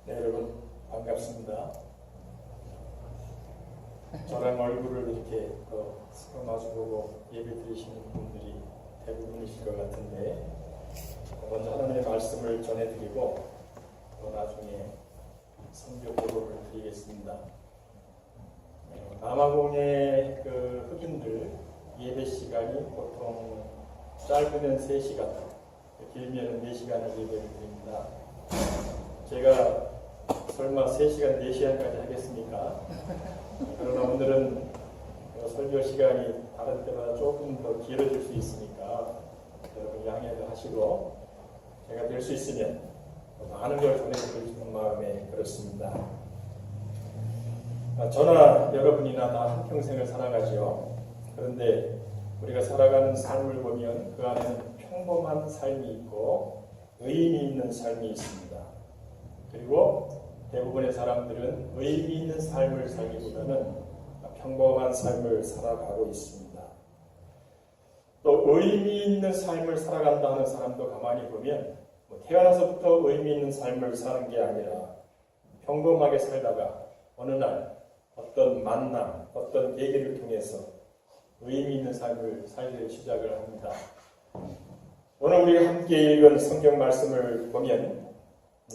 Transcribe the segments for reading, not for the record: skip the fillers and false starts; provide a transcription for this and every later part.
네, 여러분 반갑습니다. 저랑 얼굴을 이렇게 서로 마주보고 예배 드리시는 분들이 대부분이실 것 같은데, 먼저 하나님의 말씀을 전해드리고 또 나중에 선교 보고를 드리겠습니다. 남아공의 흑인들 예배 시간이 보통 짧으면 3시간, 길면 4시간을 예배를 드립니다. 제가 설마 3시간, 4시간까지 하겠습니까? 그러나 오늘은 설교 시간이 다른 때보다 조금 더 길어질 수 있으니까 여러분 양해도 하시고, 제가 될 수 있으면 많은 걸 전해드리고 싶은 마음에 그렇습니다. 저나 여러분이나 나 한평생을 살아가지요. 그런데 우리가 살아가는 삶을 보면 그 안에는 평범한 삶이 있고 의미 있는 삶이 있습니다. 그리고 대부분의 사람들은 의미 있는 삶을 살기보다는 평범한 삶을 살아가고 있습니다. 또 의미 있는 삶을 살아간다 하는 사람도 가만히 보면 태어나서부터 의미 있는 삶을 사는 게 아니라 평범하게 살다가 어느 날 어떤 만남, 어떤 계기를 통해서 의미 있는 삶을 살기를 시작을 합니다. 오늘 우리가 함께 읽은 성경 말씀을 보면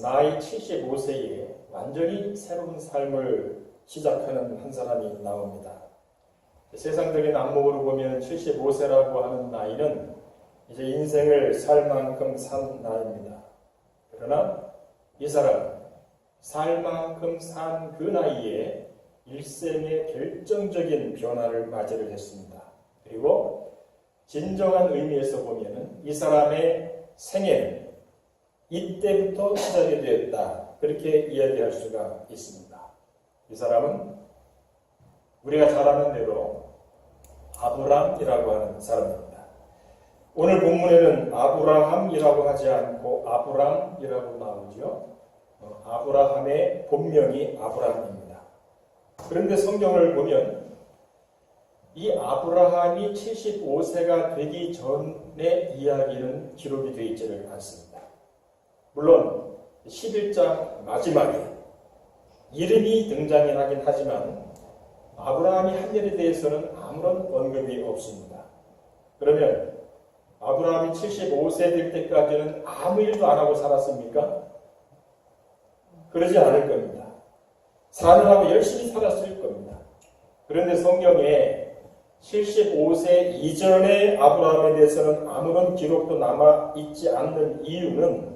나이 75세에 완전히 새로운 삶을 시작하는 한 사람이 나옵니다. 세상적인 안목으로 보면 75세라고 하는 나이는 이제 인생을 살 만큼 산 나이입니다. 그러나 이 사람은 살 만큼 산 그 나이에 일생의 결정적인 변화를 맞이를 했습니다. 그리고 진정한 의미에서 보면 이 사람의 생애는 이때부터 시작이 되었다, 그렇게 이야기할 수가 있습니다. 이 사람은 우리가 잘 아는 대로 아브람이라고 하는 사람입니다. 오늘 본문에는 아브라함이라고 하지 않고 아브람이라고 나오죠. 아브라함의 본명이 아브람입니다. 그런데 성경을 보면 이 아브라함이 75세가 되기 전의 이야기는 기록이 되어 있지를 않습니다. 물론 11장 마지막에 이름이 등장이 하긴 하지만 아브라함이 한 일에 대해서는 아무런 언급이 없습니다. 그러면 아브라함이 75세 될 때까지는 아무 일도 안 하고 살았습니까? 그러지 않을 겁니다. 사느라고 열심히 살았을 겁니다. 그런데 성경에 75세 이전의 아브라함에 대해서는 아무런 기록도 남아있지 않는 이유는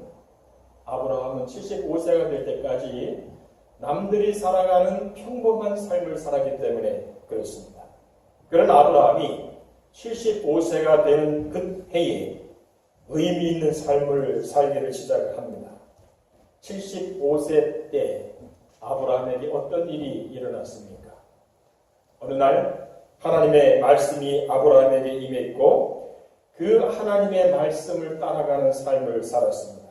아브라함은 75세가 될 때까지 남들이 살아가는 평범한 삶을 살았기 때문에 그렇습니다. 그런 아브라함이 75세가 되는 그 해에 의미 있는 삶을 살기를 시작합니다. 75세 때 아브라함에게 어떤 일이 일어났습니까? 어느 날 하나님의 말씀이 아브라함에게 임했고 그 하나님의 말씀을 따라가는 삶을 살았습니다.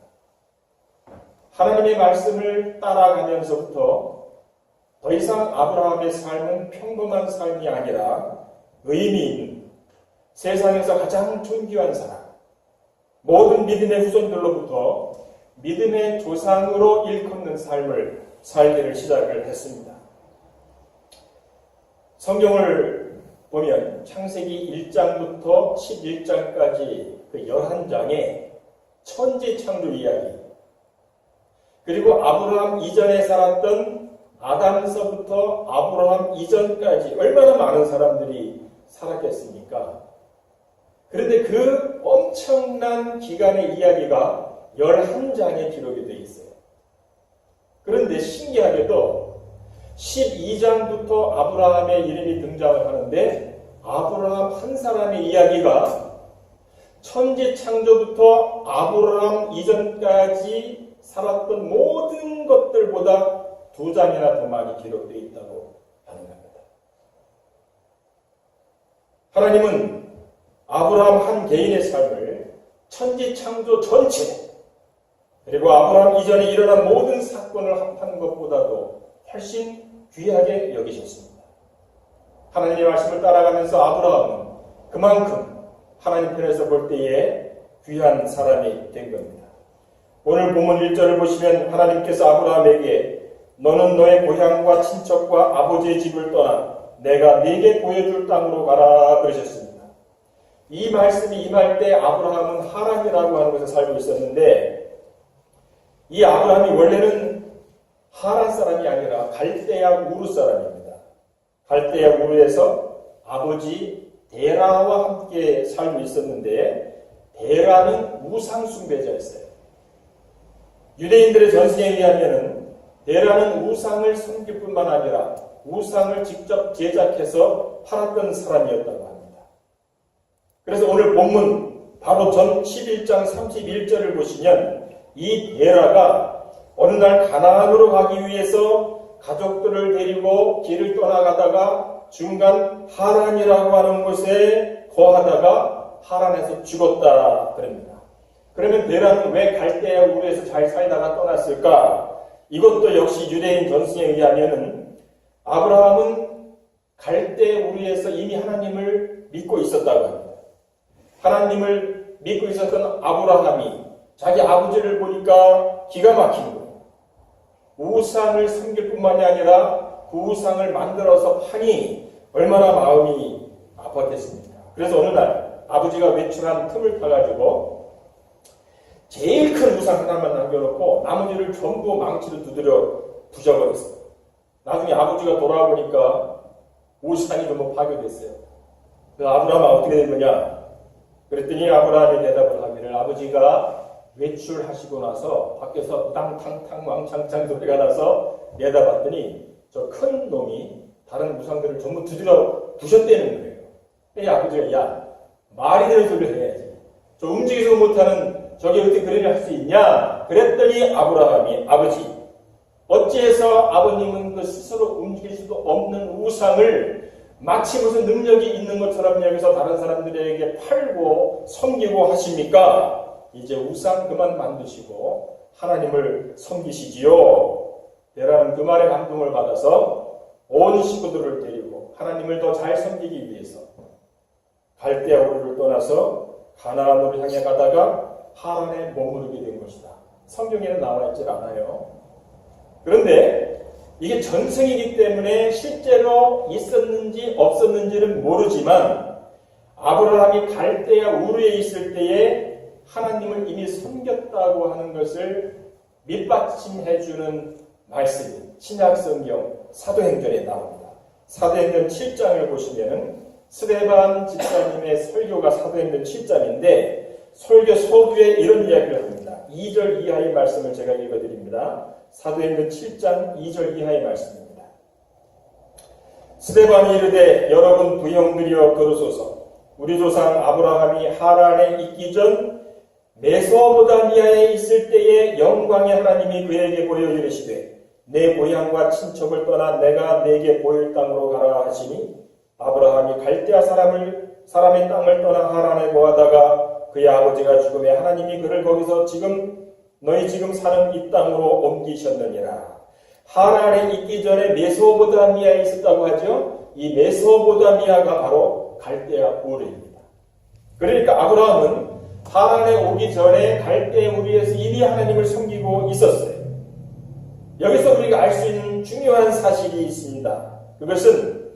하나님의 말씀을 따라가면서부터 더 이상 아브라함의 삶은 평범한 삶이 아니라 의미 있는, 세상에서 가장 존귀한 사람, 모든 믿음의 후손들로부터 믿음의 조상으로 일컫는 삶을 살기를 시작을 했습니다. 성경을 보면 창세기 1장부터 11장까지 그 11장의 천지 창조 이야기, 그리고 아브라함 이전에 살았던 아담서부터 아브라함 이전까지 얼마나 많은 사람들이 살았겠습니까? 그런데 그 엄청난 기간의 이야기가 11장에 기록이 되어 있어요. 그런데 신기하게도 12장부터 아브라함의 이름이 등장을 하는데 아브라함 한 사람의 이야기가 천지 창조부터 아브라함 이전까지 살았던 모든 것들보다 2장이나 더 많이 기록되어 있다고 하는 겁니다. 하나님은 아브라함 한 개인의 삶을 천지 창조 전체, 그리고 아브라함 이전에 일어난 모든 사건을 합한 것보다도 훨씬 귀하게 여기셨습니다. 하나님의 말씀을 따라가면서 아브라함은 그만큼 하나님 편에서 볼 때에 귀한 사람이 된 겁니다. 오늘 본문 1절을 보시면 하나님께서 아브라함에게 너는 너의 고향과 친척과 아버지의 집을 떠나 내가 네게 보여줄 땅으로 가라 그러셨습니다. 이 말씀이 임할 때 아브라함은 하란이라고 하는 곳에 살고 있었는데 이 아브라함이 원래는 하란 사람이 아니라 갈대아 우르 사람입니다. 갈대아 우르에서 아버지 데라와 함께 살고 있었는데 데라는 우상 숭배자였어요. 유대인들의 전승에 의하면 데라는 우상을 섬길 뿐만 아니라 우상을 직접 제작해서 팔았던 사람이었다고 합니다. 그래서 오늘 본문 바로 전 11장 31절을 보시면 이 데라가 어느 날 가나안으로 가기 위해서 가족들을 데리고 길을 떠나가다가 중간 하란이라고 하는 곳에 거하다가 하란에서 죽었다 그럽니다. 그러면 데라는 왜 갈대아 우르에서 잘 살다가 떠났을까? 이것도 역시 유대인 전승에 의하면 아브라함은 갈대아 우르에서 이미 하나님을 믿고 있었다고 합니다. 하나님을 믿고 있었던 아브라함이 자기 아버지를 보니까 기가 막힌 거예요. 우상을 섬길 뿐만이 아니라 그 우상을 만들어서 파니 얼마나 마음이 아팠겠습니까? 그래서 어느 날 아버지가 외출한 틈을 타가지고 제일 큰 우상 하나만 남겨놓고 나머지를 전부 망치로 두드려 부셔버렸어요. 나중에 아버지가 돌아보니까 우상이 너무 파괴됐어요. 그래서 아브라함은 어떻게 된 거냐? 그랬더니 아브라함이 대답을 하기를 아버지가 외출하시고 나서 밖에서 땅탕탕 왕창창 소리가 나서 내다봤더니 저 큰 놈이 다른 우상들을 전부 두드려 부셨다는 거예요. 이 아버지가 야 말이 되는 소리를 해야지. 저 움직이지도 못하는 저게 어떻게 그런 일을 할 수 있냐? 그랬더니 아브라함이 아버지 어찌해서 아버님은 그 스스로 움직일 수도 없는 우상을 마치 무슨 능력이 있는 것처럼 여기서 다른 사람들에게 팔고 섬기고 하십니까? 이제 우상 그만 만드시고 하나님을 섬기시지요. 데라는 그 말에 감동을 받아서 온 식구들을 데리고 하나님을 더 잘 섬기기 위해서 갈대아 우르를 떠나서 가나안으로 향해 가다가 하란에 머무르게 된 것이다. 성경에는 나와 있질 않아요. 그런데 이게 전승이기 때문에 실제로 있었는지 없었는지는 모르지만 아브라함이 갈대아 우르에 있을 때에 하나님을 이미 섬겼다고 하는 것을 밑받침해주는 말씀이 신약성경 사도행전에 나옵니다. 사도행전 7장을 보시면 스데반 집사님의 설교가 사도행전 7장인데 설교 서두에 이런 이야기를 합니다. 2절 이하의 말씀을 제가 읽어드립니다. 사도행전 7장 2절 이하의 말씀입니다. 스데반이 이르되 여러분 부형들이여 들으소서. 우리 조상 아브라함이 하란에 있기 전 메소포타미아에 있을 때에 영광의 하나님이 그에게 보여 이르시되 내 고향과 친척을 떠나 내가 네게 보일 땅으로 가라 하시니 아브라함이 갈대아 사람의 땅을 떠나 하란에 거하다가 그의 아버지가 죽음에 하나님이 그를 거기서 너희 지금 사는 이 땅으로 옮기셨느니라. 하란에 있기 전에 메소포타미아에 있었다고 하죠. 이 메소포타미아가 바로 갈대아 우르입니다. 그러니까 아브라함은 하란에 오기 전에 갈대아 우르에서 이미 하나님을 섬기고 있었어요. 여기서 우리가 알 수 있는 중요한 사실이 있습니다. 그것은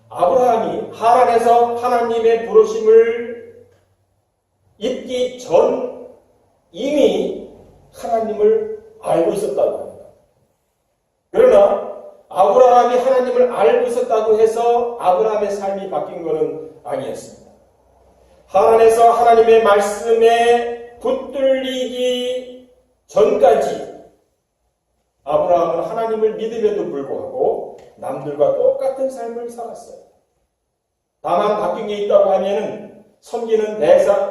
아브라함이 하란에서 하나님의 부르심을 입기 전 이미 하나님을 알고 있었다고 합니다. 그러나 아브라함이 하나님을 알고 있었다고 해서 아브라함의 삶이 바뀐 것은 아니었습니다. 하란에서 하나님의 말씀에 붙들리기 전까지 아브라함은 하나님을 믿음에도 불구하고 남들과 똑같은 삶을 살았어요. 다만 바뀐 게 있다고 하면은 섬기는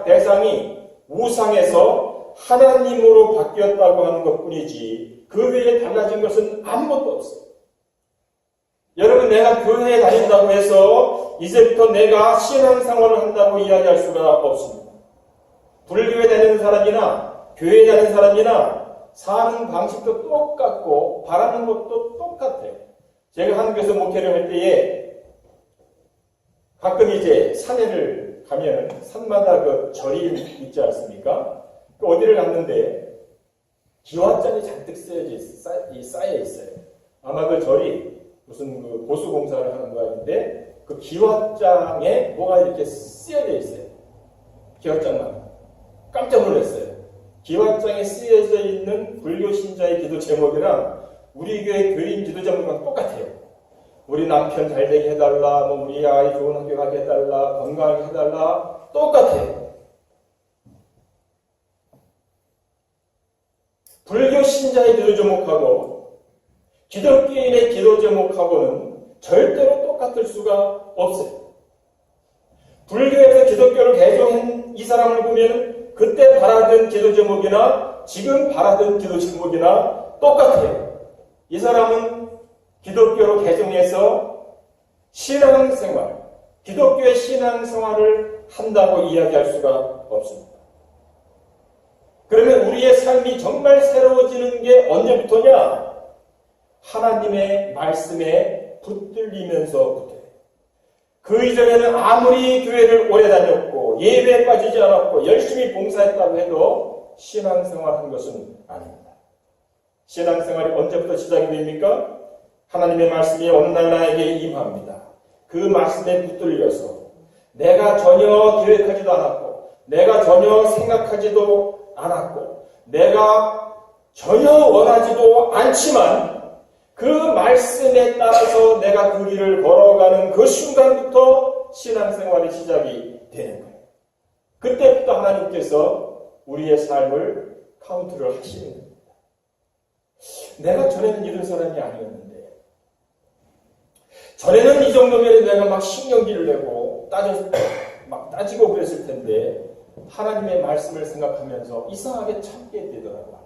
대상이 우상에서 하나님으로 바뀌었다고 하는 것뿐이지 그 외에 달라진 것은 아무것도 없어요. 여러분 내가 교회에 다닌다고 해서 이제부터 내가 신앙생활을 한다고 이야기할 수가 없습니다. 불교에 다니는 사람이나 교회에 다니는 사람이나 사는 방식도 똑같고 바라는 것도 똑같아요. 제가 한국에서 목회를 할 때에 가끔 이제 산에를 가면 산마다 그 절이 있지 않습니까? 어디를 갔는데 기와장이 잔뜩 쌓여 있어요. 아마 그 절이 무슨 그 보수 공사를 하는 모양인데 그 기와장에 뭐가 이렇게 쓰여져 있어요. 기와장만. 깜짝 놀랐어요. 기와장에 쓰여져 있는 불교 신자의 기도 제목이랑 우리 교회 교인 기도 제목이랑 똑같아요. 우리 남편 잘되게 해달라, 뭐 우리 아이 좋은 학교 가게 해달라, 건강하게 해달라, 똑같아요. 불교 신자의 기도 제목하고 기독교인의 기도 제목하고는 절대로 똑같을 수가 없어요. 불교에서 기독교를 개종한 이 사람을 보면 그때 바라던 기도 제목이나 지금 바라던 기도 제목이나 똑같아요. 이 사람은 기독교로 개종해서 신앙생활, 기독교의 신앙생활을 한다고 이야기할 수가 없습니다. 그러면 우리의 삶이 정말 새로워지는 게 언제부터냐? 하나님의 말씀에 붙들리면서부터예요. 그 이전에는 아무리 교회를 오래 다녔고 예배에 빠지지 않았고 열심히 봉사했다고 해도 신앙생활한 것은 아닙니다. 신앙생활이 언제부터 시작이 됩니까? 하나님의 말씀이 어느 날 나에게 임합니다. 그 말씀에 붙들려서 내가 전혀 계획하지도 않았고 내가 전혀 생각하지도 않았고 내가 전혀 원하지도 않지만 그 말씀에 따라서 내가 그 길을 걸어가는 그 순간부터 신앙생활의 시작이 되는 거예요. 그때부터 하나님께서 우리의 삶을 카운트를 하시는 겁니다. 내가 전에는 이런 사람이 아니었는데 전에는 이 정도면 내가 막 신경질을 내고 따지고 그랬을 텐데 하나님의 말씀을 생각하면서 이상하게 참게 되더라고요.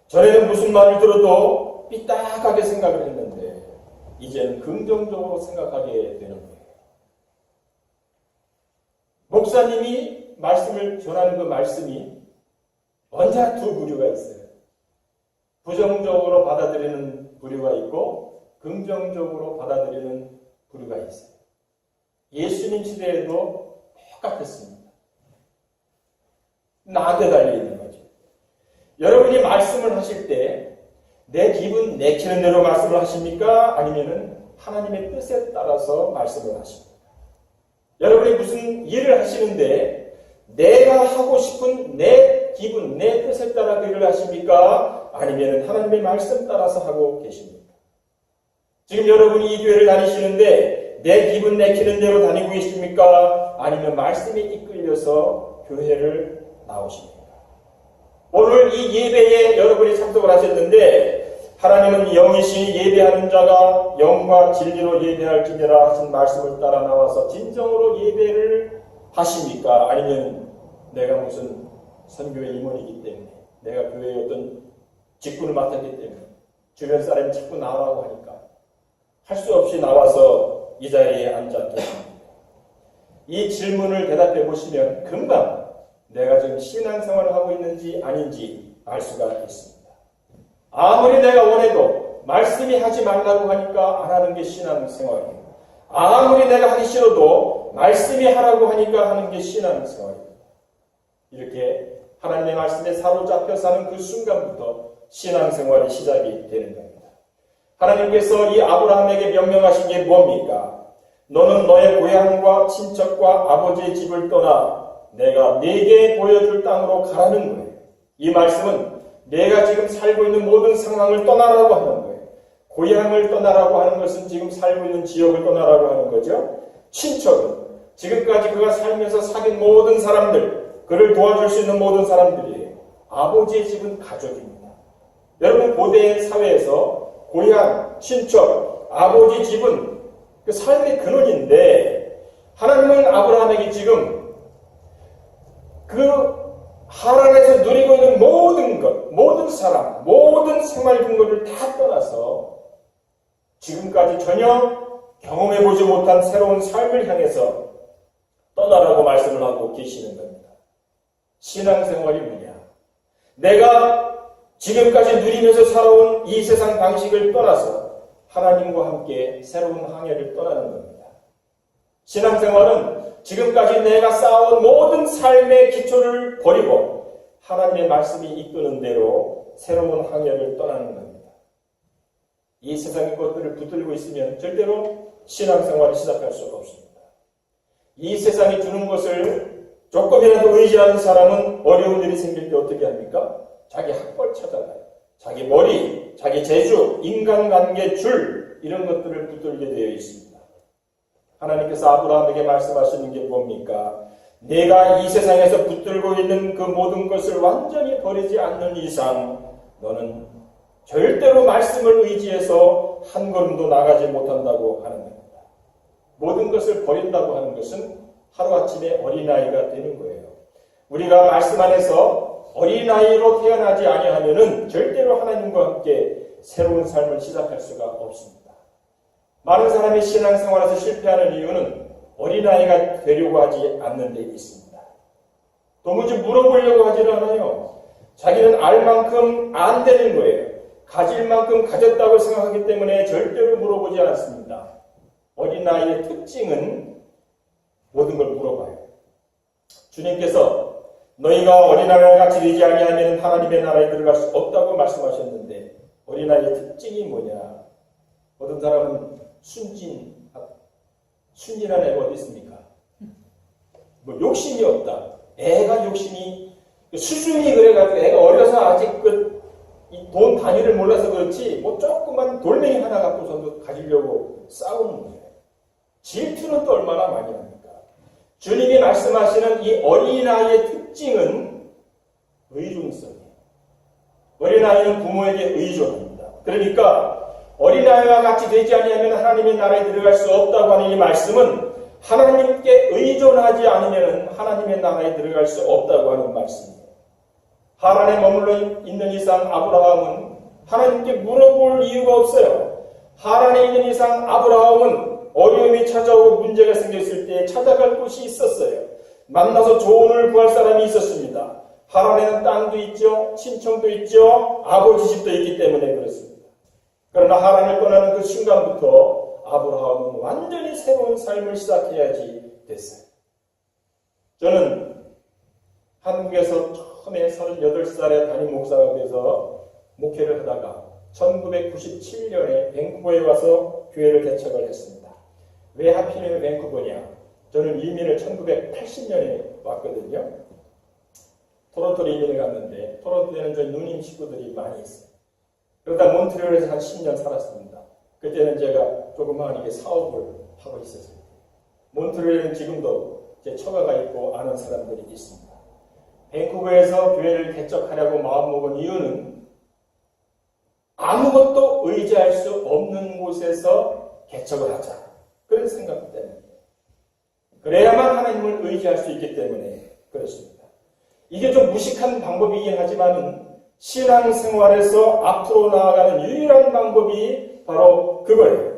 전에는 무슨 말을 들어도 삐딱하게 생각을 했는데 이제는 긍정적으로 생각하게 되는 거예요. 목사님이 말씀을 전하는 그 말씀이 언제나 두 부류가 있어요. 부정적으로 받아들이는 부류가 있고 긍정적으로 받아들이는 부류가 있어요. 예수님 시대에도 똑같았습니다. 나한테 달려있는 거죠. 여러분이 말씀을 하실 때 내 기분 내키는 대로 말씀을 하십니까? 아니면은 하나님의 뜻에 따라서 말씀을 하십니까? 여러분이 무슨 일을 하시는데 내가 하고 싶은 내 기분, 내 뜻에 따라 그 일을 하십니까? 아니면은 하나님의 말씀 따라서 하고 계십니까? 지금 여러분이 이 교회를 다니시는데 내 기분 내키는 대로 다니고 계십니까? 아니면 말씀에 이끌려서 교회를 나오십니까? 오늘 이 예배에 여러분이 참석을 하셨는데 하나님은 영이시 예배하는 자가 영과 진리로 예배할지니라 하신 말씀을 따라 나와서 진정으로 예배를 하십니까? 아니면 내가 무슨 선교의 임원이기 때문에 내가 교회의 어떤 직분을 맡았기 때문에 주변 사람이 자꾸 나오라고 하니까 할 수 없이 나와서 이 자리에 앉아 계십니다. 이 질문을 대답해 보시면 금방 내가 지금 신앙생활을 하고 있는지 아닌지 알 수가 있습니다. 아무리 내가 원해도 말씀이 하지 말라고 하니까 안 하는 게 신앙생활이에요. 아무리 내가 하기 싫어도 말씀이 하라고 하니까 하는 게 신앙생활이에요. 이렇게 하나님의 말씀에 사로잡혀 사는 그 순간부터 신앙생활이 시작이 되는 겁니다. 하나님께서 이 아브라함에게 명령하신 게 뭡니까? 너는 너의 고향과 친척과 아버지의 집을 떠나 내가 네게 보여줄 땅으로 가라는 거예요. 이 말씀은 내가 지금 살고 있는 모든 상황을 떠나라고 하는 거예요. 고향을 떠나라고 하는 것은 지금 살고 있는 지역을 떠나라고 하는 거죠. 친척은 지금까지 그가 살면서 사귄 모든 사람들, 그를 도와줄 수 있는 모든 사람들이에요. 아버지의 집은 가족입니다. 여러분 고대 사회에서 고향, 친척, 아버지 집은 그 삶의 근원인데 하나님은 아브라함에게 지금 그 하란에서 누리고 있는 모든 것, 모든 사람, 모든 생활 근거를 다 떠나서 지금까지 전혀 경험해보지 못한 새로운 삶을 향해서 떠나라고 말씀을 하고 계시는 겁니다. 신앙생활이 뭐냐? 내가 지금까지 누리면서 살아온 이 세상 방식을 떠나서 하나님과 함께 새로운 항해를 떠나는 겁니다. 신앙생활은 지금까지 내가 쌓아온 모든 삶의 기초를 버리고 하나님의 말씀이 이끄는 대로 새로운 항해를 떠나는 겁니다. 이 세상의 것들을 붙들고 있으면 절대로 신앙생활을 시작할 수가 없습니다. 이 세상이 주는 것을 조금이라도 의지하는 사람은 어려운 일이 생길 때 어떻게 합니까? 자기 학벌 찾아가요. 자기 머리, 자기 재주, 인간관계 줄 이런 것들을 붙들게 되어 있습니다. 하나님께서 아브라함에게 말씀하시는 게 뭡니까? 내가 이 세상에서 붙들고 있는 그 모든 것을 완전히 버리지 않는 이상 너는 절대로 말씀을 의지해서 한 걸음도 나가지 못한다고 하는 겁니다. 모든 것을 버린다고 하는 것은 하루아침에 어린아이가 되는 거예요. 우리가 말씀 안에서 어린아이로 태어나지 아니하면은 절대로 하나님과 함께 새로운 삶을 시작할 수가 없습니다. 많은 사람이 신앙생활에서 실패하는 이유는 어린아이가 되려고 하지 않는 데 있습니다. 도무지 물어보려고 하지 않아요. 자기는 알 만큼 안 되는 거예요. 가질 만큼 가졌다고 생각하기 때문에 절대로 물어보지 않습니다. 어린아이의 특징은 모든 걸 물어봐요. 주님께서 너희가 어린아이와 같이 되지 아니하면 하나님의 나라에 들어갈 수 없다고 말씀하셨는데 어린아이의 특징이 뭐냐? 어떤 사람은 순진한 애가 어디 있습니까? 뭐 욕심이 없다. 애가 욕심이 수준이 그래가지고 애가 어려서 아직 돈 단위를 몰라서 그렇지 뭐 조그만 돌멩이 하나 갖고서도 가지려고 싸우는 거예요. 질투는 또 얼마나 많이 합니까? 주님이 말씀하시는 이 어린아이의 특징은 의존성이에요. 어린아이는 부모에게 의존합니다. 그러니까 어린아이와 같이 되지 아니하면 하나님의 나라에 들어갈 수 없다고 하는 이 말씀은 하나님께 의존하지 않으면 하나님의 나라에 들어갈 수 없다고 하는 말씀이에요. 하란에 머물러 있는 이상 아브라함은 하나님께 물어볼 이유가 없어요. 하란에 있는 이상 아브라함은 어려움이 찾아오고 문제가 생겼을 때 찾아갈 곳이 있었어요. 만나서 조언을 구할 사람이 있었습니다. 하란에는 땅도 있죠. 친척도 있죠. 아버지 집도 있기 때문에 그렇습니다. 그러나 하란을 떠나는 그 순간부터 아브라함은 완전히 새로운 삶을 시작해야지 됐어요. 저는 한국에서 처음에 38살에 담임 목사가 돼서 목회를 하다가 1997년에 밴쿠버에 와서 교회를 개척을 했습니다. 왜 하필이면 밴쿠버냐? 저는 이민을 1980년에 왔거든요. 토론토로 이민을 갔는데 토론토에는 저희 누님 식구들이 많이 있어요. 그러다 몬트리올에서 한 10년 살았습니다. 그때는 제가 조그마하게 사업을 하고 있었어요. 몬트리올에는 지금도 제 처가가 있고 아는 사람들이 있습니다. 밴쿠버에서 교회를 개척하려고 마음먹은 이유는 아무것도 의지할 수 없는 곳에서 개척을 하자. 그런 생각 때문에. 그래야만 하나님을 의지할 수 있기 때문에 그렇습니다. 이게 좀 무식한 방법이긴 하지만 신앙생활에서 앞으로 나아가는 유일한 방법이 바로 그거예요.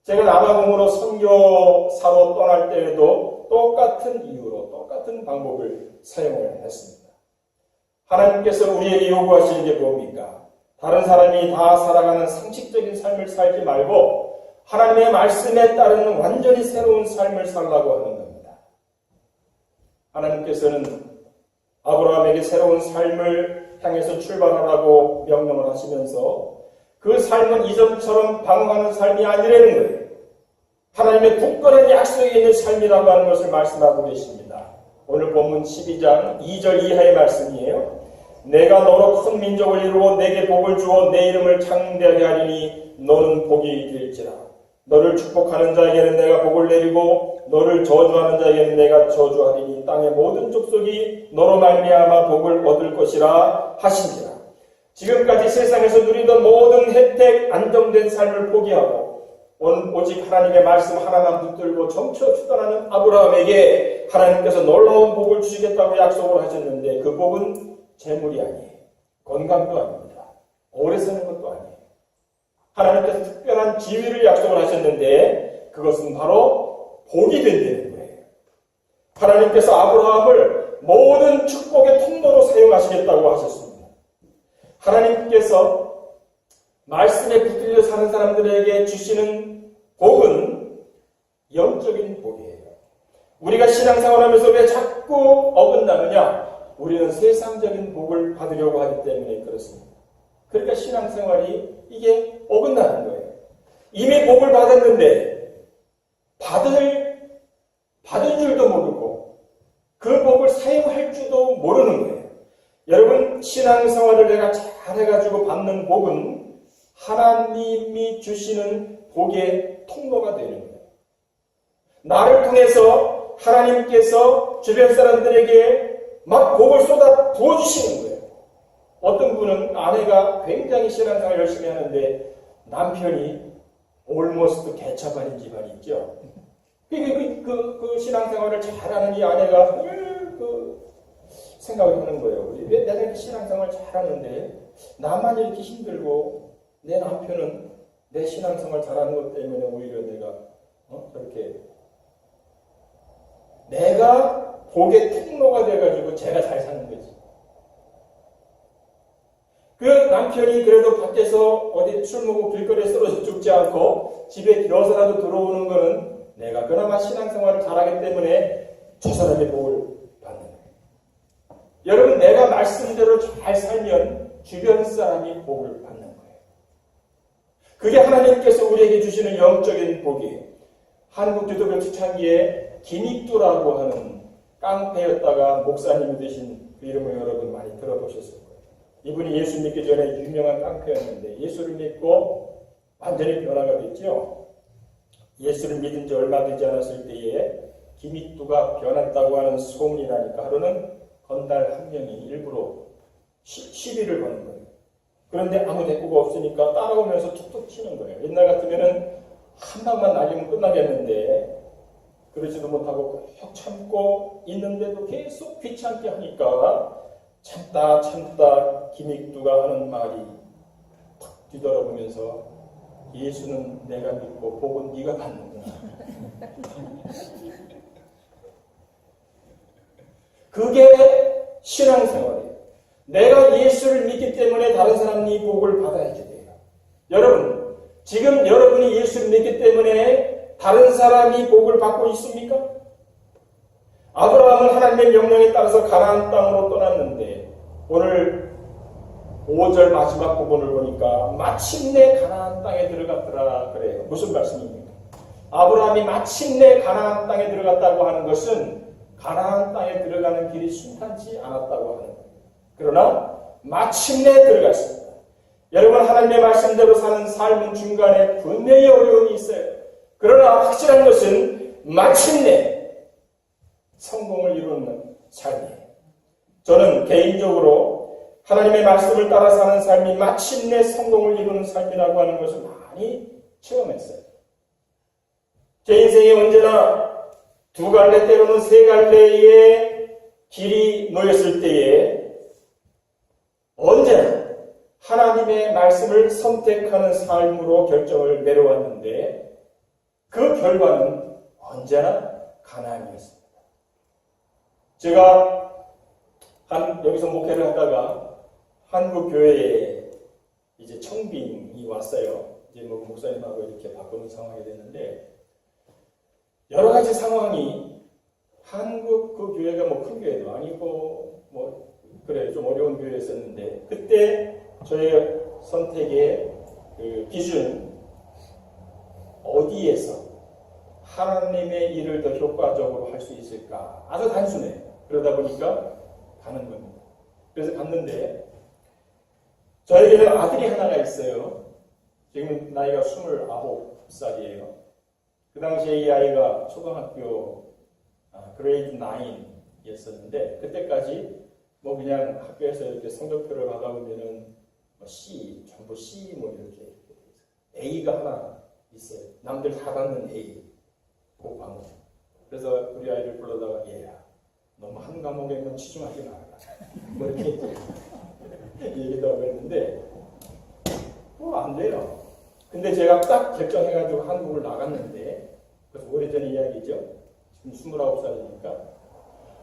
제가 남아공으로 선교사로 떠날 때에도 똑같은 이유로 똑같은 방법을 사용을 했습니다. 하나님께서 우리에게 요구하시는 게 뭡니까? 다른 사람이 다 살아가는 상식적인 삶을 살지 말고 하나님의 말씀에 따르는 완전히 새로운 삶을 살라고 하는 겁니다. 하나님께서는 아브라함에게 새로운 삶을 향해서 출발하라고 명령을 하시면서 그 삶은 이전처럼 방황하는 삶이 아니라는 거예요. 하나님의 굳건한 약속에 있는 삶이라고 하는 것을 말씀하고 계십니다. 오늘 본문 12장 2절 이하의 말씀이에요. 내가 너로 큰 민족을 이루고 내게 복을 주어 내 이름을 창대하게 하리니 너는 복이 될지라. 너를 축복하는 자에게는 내가 복을 내리고 너를 저주하는 자에게는 내가 저주하리니 땅의 모든 족속이 너로 말미암아 복을 얻을 것이라 하시니라. 지금까지 세상에서 누리던 모든 혜택, 안정된 삶을 포기하고 오직 하나님의 말씀 하나만 붙들고 점쳐 추단하는 아브라함에게 하나님께서 놀라운 복을 주시겠다고 약속을 하셨는데 그 복은 재물이 아니에요. 건강도 아닙니다. 오래 사는 것도 아니에요. 하나님께서 특별한 지위를 약속을 하셨는데 그것은 바로 복이 된다는 거예요. 하나님께서 아브라함을 모든 축복의 통로로 사용하시겠다고 하셨습니다. 하나님께서 말씀에 붙들려 사는 사람들에게 주시는 복은 영적인 복이에요. 우리가 신앙생활하면서 왜 자꾸 어긋나느냐? 우리는 세상적인 복을 받으려고 하기 때문에 그렇습니다. 그러니까 신앙생활이 이게 어긋나는 거예요. 이미 복을 받았는데 받은 줄도 모르고 그 복을 사용할 줄도 모르는 거예요. 여러분, 신앙생활을 내가 잘해가지고 받는 복은 하나님이 주시는 복의 통로가 되는 거예요. 나를 통해서 하나님께서 주변 사람들에게 막 복을 쏟아 부어주시는 거예요. 어떤 분은 아내가 굉장히 신앙생활 열심히 하는데 남편이 almost 개차반인 집안이 있죠. 그 신앙생활을 잘하는 이 아내가 생각을 하는 거예요. 왜 내가 이렇게 신앙생활 잘하는데 나만 이렇게 힘들고 내 남편은 내 신앙생활 잘하는 것 때문에 오히려 내가 저렇게 내가 복의 통로가 돼가지고 제가 잘 사는 거지. 그 남편이 그래도 밖에서 어디 술 먹고 길거리에 쓰러져 죽지 않고 집에 기어서라도 들어오는 거는 내가 그나마 신앙생활을 잘하기 때문에 저 사람의 복을 받는 거예요. 여러분, 내가 말씀대로 잘 살면 주변 사람이 복을 받는 거예요. 그게 하나님께서 우리에게 주시는 영적인 복이에요. 한국 기독교 초창기에 김익두라고 하는 깡패였다가 목사님이 되신 그 이름을 여러분 많이 들어보셨을 거예요. 이분이 예수 믿기 전에 유명한 깡패였는데 예수를 믿고 완전히 변화가 됐죠. 예수를 믿은 지 얼마 되지 않았을 때에 김익두가 변했다고 하는 소문이 나니까 하루는 건달 한 명이 일부러 시비를 거는 거예요. 그런데 아무 대꾸가 없으니까 따라오면서 툭툭 치는 거예요. 옛날 같으면은 한 방만 날리면 끝나겠는데 그러지도 못하고 꼭 참고 있는데도 계속 귀찮게 하니까 참다 김익두가 하는 말이 탁 뒤돌아보면서 예수는 내가 믿고 복은 네가 받는구나. 그게 신앙생활이에요. 내가 예수를 믿기 때문에 다른 사람이 복을 받아야지 돼요. 여러분, 지금 여러분이 예수를 믿기 때문에 다른 사람이 복을 받고 있습니까? 아브라함은 하나님의 명령에 따라서 가나안 땅으로 떠났는데 오늘 5절 마지막 부분을 보니까 마침내 가나안 땅에 들어갔더라 그래요. 무슨 말씀입니까? 아브라함이 마침내 가나안 땅에 들어갔다고 하는 것은 가나안 땅에 들어가는 길이 순탄치 않았다고 하는 거예요. 그러나 마침내 들어갔습니다. 여러분, 하나님의 말씀대로 사는 삶은 중간에 분명히 어려움이 있어요. 그러나 확실한 것은 마침내 성공을 이루는 삶이에요. 저는 개인적으로 하나님의 말씀을 따라 사는 삶이 마침내 성공을 이루는 삶이라고 하는 것을 많이 체험했어요. 제 인생에 언제나 두 갈래 때로는 세 갈래의 길이 놓였을 때에 언제나 하나님의 말씀을 선택하는 삶으로 결정을 내려왔는데 그 결과는 언제나 가나안이었습니다. 제가 여기서 목회를 하다가 한국 교회에 이제 청빙이 왔어요. 이제 목사님하고 이렇게 바꾸는 상황이 됐는데 여러 가지 상황이 한국 그 교회가 큰 교회도 아니고 그래 좀 어려운 교회였었는데 그때 저의 선택의 그 기준 어디에서 하나님의 일을 더 효과적으로 할 수 있을까? 아주 단순해요. 그러다 보니까 가는 겁니다. 그래서 갔는데 저에게는 아들이 하나가 있어요. 지금 나이가 29살이에요. 그 당시에 이 아이가 초등학교 그레이드 9이었었는데 그때까지 그냥 학교에서 이렇게 성적표를 받아보면은 C, 전부 C 이렇게 A가 하나 있어요. 남들 다 받는 A. 그 과목. 그래서 우리 아이를 불러다가 얘야 너무 한 과목에만 치중하지 말아라. 이렇게 얘기도 하고 했는데 안 돼요. 근데 제가 딱 결정해가지고 한국을 나갔는데 그래서 오래전 이야기죠. 지금 29살이니까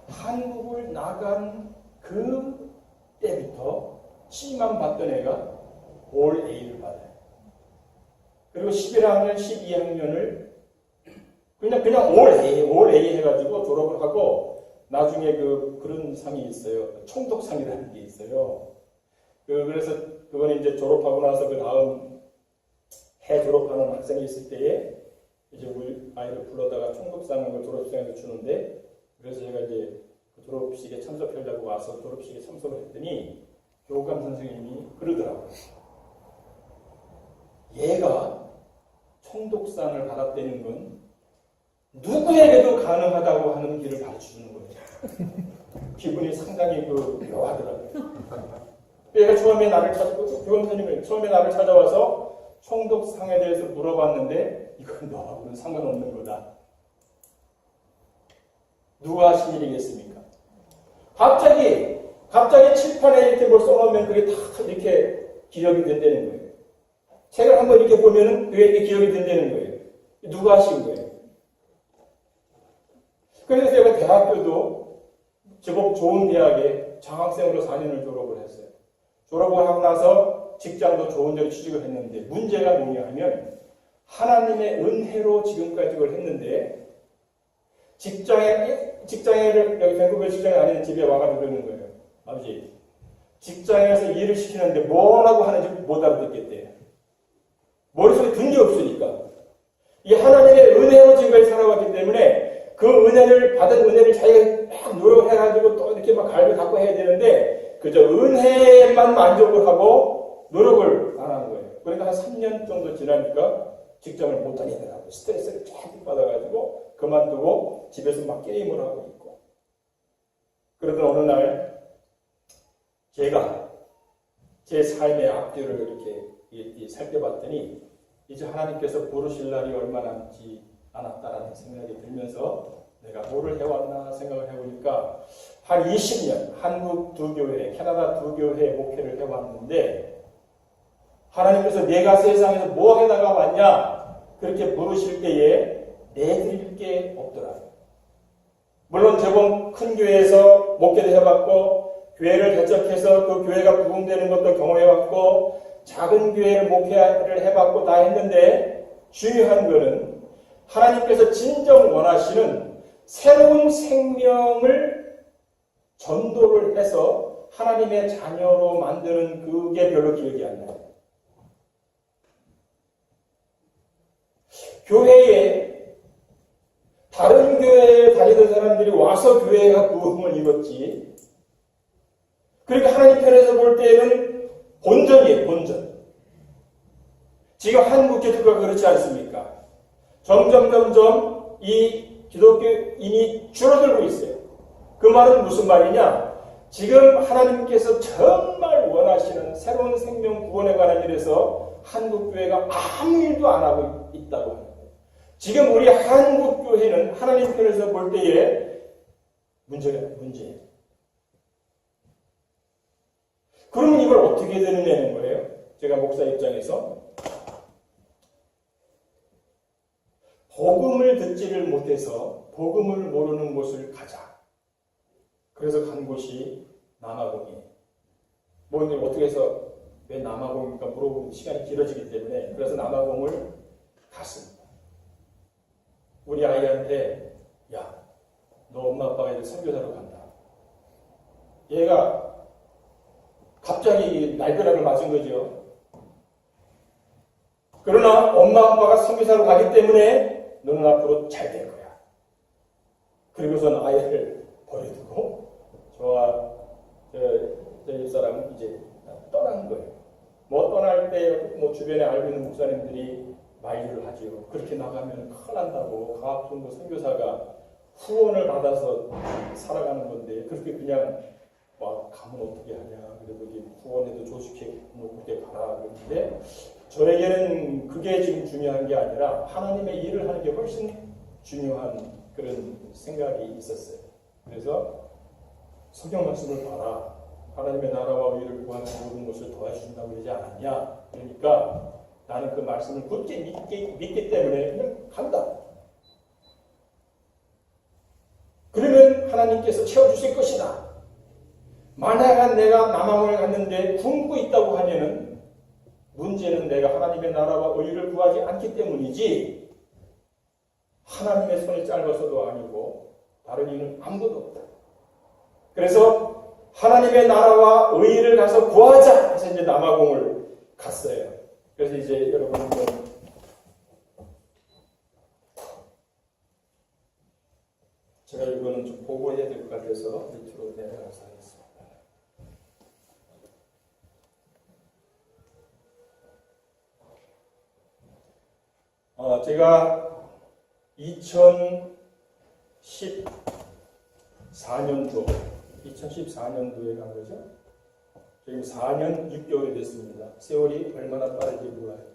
한국을 나간 그 때부터 C만 받던 애가 올 A를 받아요. 그리고 11학년, 12학년을 그냥 올 A 해가지고 졸업을 하고 나중에 그런 상이 있어요. 총독상이라는 게 있어요. 그래서 그거는 이제 졸업하고 나서 그 다음 해 졸업하는 학생이 있을 때에 이제 우리 아이를 불러다가 총독상을 졸업식에서 주는데, 그래서 제가 이제 그 졸업식에 참석하려고 와서 졸업식에 참석을 했더니 교감 선생님이 그러더라고요. 얘가 총독상을 받았다는 건 누구에게도 가능하다고 하는 길을 가르쳐주는 거예요. 기분이 상당히 묘하더라고요. 얘가 처음에 나를 찾고, 교감 선생님이 처음에 나를 찾아와서 총독상에 대해서 물어봤는데, 이건 너하고는 상관없는 거다. 누가 하신 일이겠습니까? 갑자기 칠판에 이렇게 뭘 써놓으면 그게 다 이렇게 기억이 된다는 거예요. 책을 한번 이렇게 보면은 그게 이렇게 기억이 된다는 거예요. 누가 하신 거예요? 그래서 제가 대학교도 제법 좋은 대학에 장학생으로 4년을 졸업을 했어요. 졸업을 하고 나서 직장도 좋은 데로 취직을 했는데, 문제가 뭐냐 하면 하나님의 은혜로 지금까지 그걸 했는데, 직장에를 여기 밴쿠버 직장에 아닌 집에 와가지고 그러는 거예요. 아버지, 직장에서 일을 시키는데 뭐라고 하는지 못 알아듣겠대요. 머릿속에 든 게 없으니까. 이 하나님의 은혜로 지금까지 살아왔기 때문에 그 은혜를 받은 은혜를 자기가 막 노력해가지고 또 이렇게 막 갈비 갖고 해야 되는데, 그저 은혜에만 만족을 하고 노력을 안 한 거예요. 그러니까 한 3년 정도 지나니까 직장을 못 다니더라고요. 스트레스를 쫙 받아가지고 그만두고 집에서 막 게임을 하고 있고. 그러던 어느 날 제가 제 삶의 앞뒤를 이렇게 살펴봤더니 이제 하나님께서 부르실 날이 얼마 남지 않았다라는 생각이 들면서 내가 뭐를 해왔나 생각을 해보니까 한 20년 한국 두 교회, 캐나다 두 교회 목회를 해왔는데, 하나님께서 내가 세상에서 뭐 해다가 왔냐 그렇게 부르실 때에 내드릴 게 없더라고요. 물론 제법 큰 교회에서 목회도 해봤고 교회를 개척해서 그 교회가 부흥되는 것도 경험해봤고 작은 교회를 목회를 해봤고 다 했는데, 중요한 것은 하나님께서 진정 원하시는 새로운 생명을 전도를 해서 하나님의 자녀로 만드는 그게 별로 기억이 안 나요. 교회에 다른 교회에 다니던 사람들이 와서 교회가 부흥을 이뤘지, 그러니까 하나님 편에서 볼 때에는 본전이에요, 본전. 지금 한국 기독교가 그렇지 않습니까? 점점 이 기독교인이 줄어들고 있어요. 그 말은 무슨 말이냐? 지금 하나님께서 정말 원하시는 새로운 생명 구원에 관한 일에서 한국교회가 아무 일도 안 하고 있다고 합니다. 지금 우리 한국교회는 하나님 편에서 볼 때에 문제예요. 그러면 이걸 어떻게 되느냐는 거예요. 제가 목사 입장에서 복음을 듣지를 못해서 복음을 모르는 곳을 가자. 그래서 간 곳이 남아공이에요. 뭐 어떻게 해서 왜 남아공입니까? 물어보면 시간이 길어지기 때문에. 그래서 남아공을 갔습니다. 우리 아이한테, 야, 너 엄마 아빠가 이제 선교사로 간다. 얘가 갑자기 날벼락을 맞은 거죠. 그러나 엄마 아빠가 선교사로 가기 때문에 너는 앞으로 잘 될 거야. 그리고선 아이를 버려두고 저와 저 집사람은 이제 떠난 거예요. 뭐 떠날 때 뭐 주변에 알고 있는 목사님들이 만류를 하지요. 그렇게 나가면 큰일 난다고. 가학중고 선교사가 후원을 받아서 살아가는 건데 그렇게 그냥 와 가면 어떻게 하냐. 그래도 후원에도 조직해 놓게 가라. 그런데 저에게는 그게 지금 중요한 게 아니라 하나님의 일을 하는 게 훨씬 중요한 그런 생각이 있었어요. 그래서 성경 말씀을 봐라. 하나님의 나라와 의를 구하는 모든 것을 도와주신다고 그러지 않았냐. 그러니까 나는 그 말씀을 굳게 믿기 때문에 그냥 간다. 그러면 하나님께서 채워주실 것이다. 만약 내가 남아공을 갔는데 굶고 있다고 하면은 문제는 내가 하나님의 나라와 의를 구하지 않기 때문이지 하나님의 손이 짧아서도 아니고 다른 이유는 아무것도 없다. 그래서 하나님의 나라와 의의를 가서 구하자 해서 이제 남아공을 갔어요. 그래서 이제 여러분 제가 이거는 좀 보고해야 될 것 같아서 밑으로 내려가서 하겠습니다. 제가 2014년도에 간 거죠. 지금 4년 6개월이 됐습니다. 세월이 얼마나 빠른지 몰라요.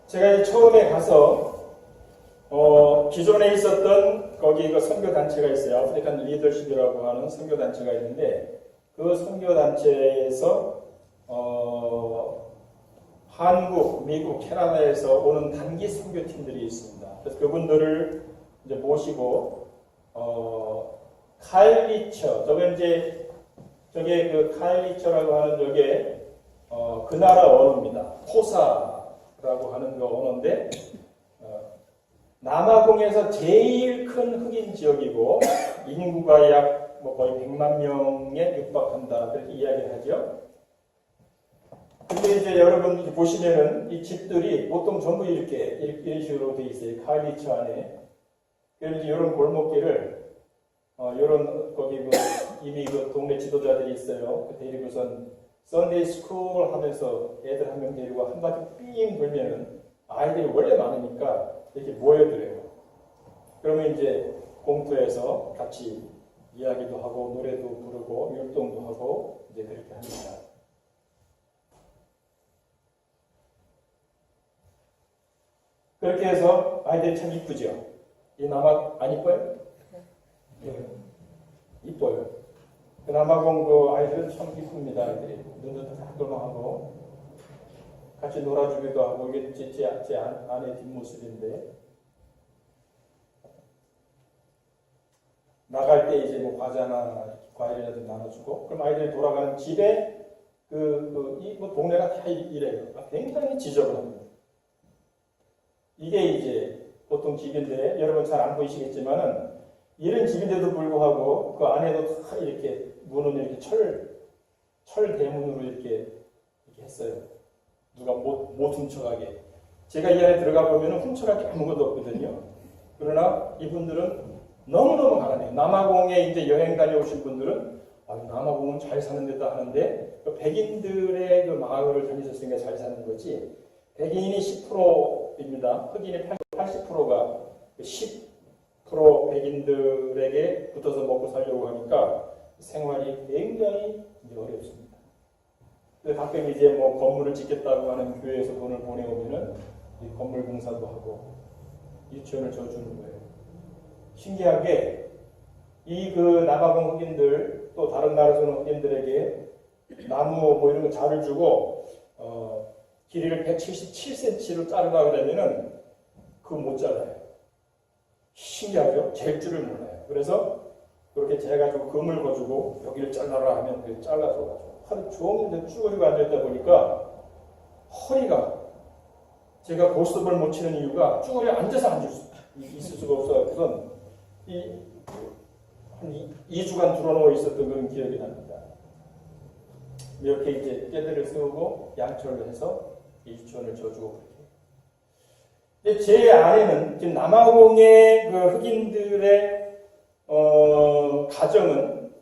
제가 처음에 가서 기존에 있었던 거기 그 선교 단체가 있어요. 아프리칸 리더십이라고 하는 선교 단체가 있는데 그 선교 단체에서 한국, 미국, 캐나다에서 오는 단기 선교팀들이 있습니다. 그래서 그분들을 이제 모시고 카일리처, 저게 그 카일리처라고 하는 저게 그 나라 언어입니다. 코사라고 하는 그 언어인데 남아공에서 제일 큰 흑인 지역이고 인구가 약 거의 100만 명에 육박한다 그렇게 이야기를 하죠. 근데 이제 여러분 보시면은 이 집들이 보통 전부 이런 식으로 되어 있어요. 카일리처 안에. 그래서 이런 골목길을 이런 거기 이미 그 동네 지도자들이 있어요. 데리고선 썬데이 스쿨 하면서 애들 한 명 데리고 한 바퀴 삥 돌면은 아이들이 원래 많으니까 이렇게 모여들어요. 그러면 이제 공터에서 같이 이야기도 하고 노래도 부르고 율동도 하고 이제 그렇게 합니다. 그렇게 해서 아이들이 참 이쁘죠. 이 남아 안 이뻐요? 네. 이뻐요. 그 남아공 그 아이들은 참 이쁩니다. 아이들이 눈도 다끌망하고 같이 놀아주기도 하고 이게 제 아내 뒷모습인데 나갈 때 이제 뭐 과자나 과일이라도 나눠주고 그럼 아이들이 돌아가는 집에 이 동네가 다 이래요. 굉장히 지저분합니다. 이게 이제 보통 집인데 여러분 잘 안 보이시겠지만은 이런 집인데도 불구하고 그 안에도 다 이렇게 문은 이렇게 철 대문으로 이렇게 했어요. 누가 못 훔쳐가게. 제가 이 안에 들어가 보면은 훔쳐갈 게 아무것도 없거든요. 그러나 이분들은 너무너무 가난해요. 남아공에 이제 여행 다녀오신 분들은 남아공은 잘 사는 데다 하는데 그 백인들의 그 마을을 다니셨으니까 잘 사는 거지. 백인이 10%입니다. 흑인이 80%가 10% 백인들에게 붙어서 먹고 살려고 하니까 생활이 굉장히 어렵습니다. 가끔 이제 뭐 건물을 짓겠다고 하는 교회에서 돈을 보내오면은 이 건물 공사도 하고 유치원을 져주는 거예요. 신기하게 이 그 남아공 흑인들 또 다른 나라에서 오는 흑인들에게 나무 뭐 이런 거 자를 주고 길이를 177cm로 자르라 그러면은 그거 못 잘라요. 신기하죠? 잴 줄을 몰라요. 그래서 그렇게 재가지고 금을 거주고 여기를 잘라라 하면 그게 잘라줘가지고 하루 종일 쭈그리고 앉아있다 보니까 허리가 제가 고스톱을 못 치는 이유가 쭈그려 앉아서 있을 수가 없어요. 그래서 한 2주간 들어누워 있었던 그런 기억이 납니다. 이렇게 이제 떼들을 세우고 양철을 해서 유치원을 져주고 그렇게. 제 아내는 지금 남아공의 그 흑인들의 가정은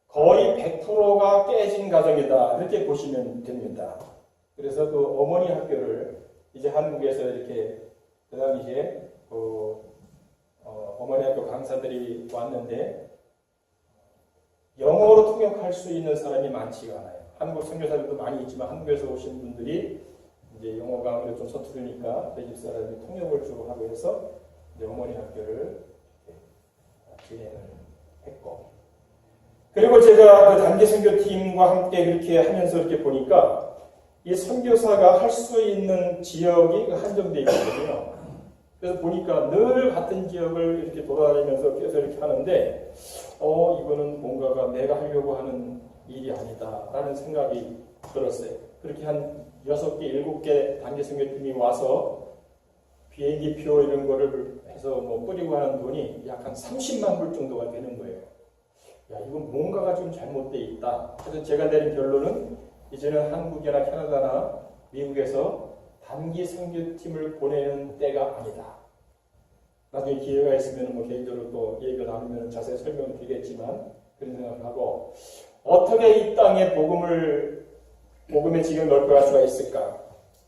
거의 100%가 깨진 가정이다 이렇게 보시면 됩니다. 그래서 그 어머니 학교를 이제 한국에서 이렇게 그 당시에 어머니 학교 강사들이 왔는데 영어로 통역할 수 있는 사람이 많지가 않아요. 한국 선교사들도 많이 있지만 한국에서 오신 분들이 이제 영어가 아무래도 좀 서투르니까 그 집 사람이 통역을 주고 하고 해서 이제 어머니 학교를 진행을 했고 그리고 제가 그 단기 선교팀과 함께 그렇게 하면서 이렇게 보니까 이 선교사가 할 수 있는 지역이 한정되어 있거든요. 그래서 보니까 늘 같은 지역을 이렇게 돌아다니면서 계속 이렇게 하는데 이거는 뭔가가 내가 하려고 하는 일이 아니다라는 생각이 들었어요. 그렇게 한 6개, 7개 단기 선교팀이 와서 비행기 표 이런 거를 해서 뭐 뿌리고 하는 돈이 약 한 30만 불 정도가 되는 거예요. 야, 이건 뭔가가 좀 잘못되어 있다. 그래서 제가 내린 결론은 이제는 한국이나 캐나다나 미국에서 단기 선교팀을 보내는 때가 아니다. 나중에 기회가 있으면 뭐 개인적으로 또 얘기를 나누면 자세히 설명을 드리겠지만 그런 생각을 하고 어떻게 이 땅에 복음의 지경을 넓혀갈 수가 있을까?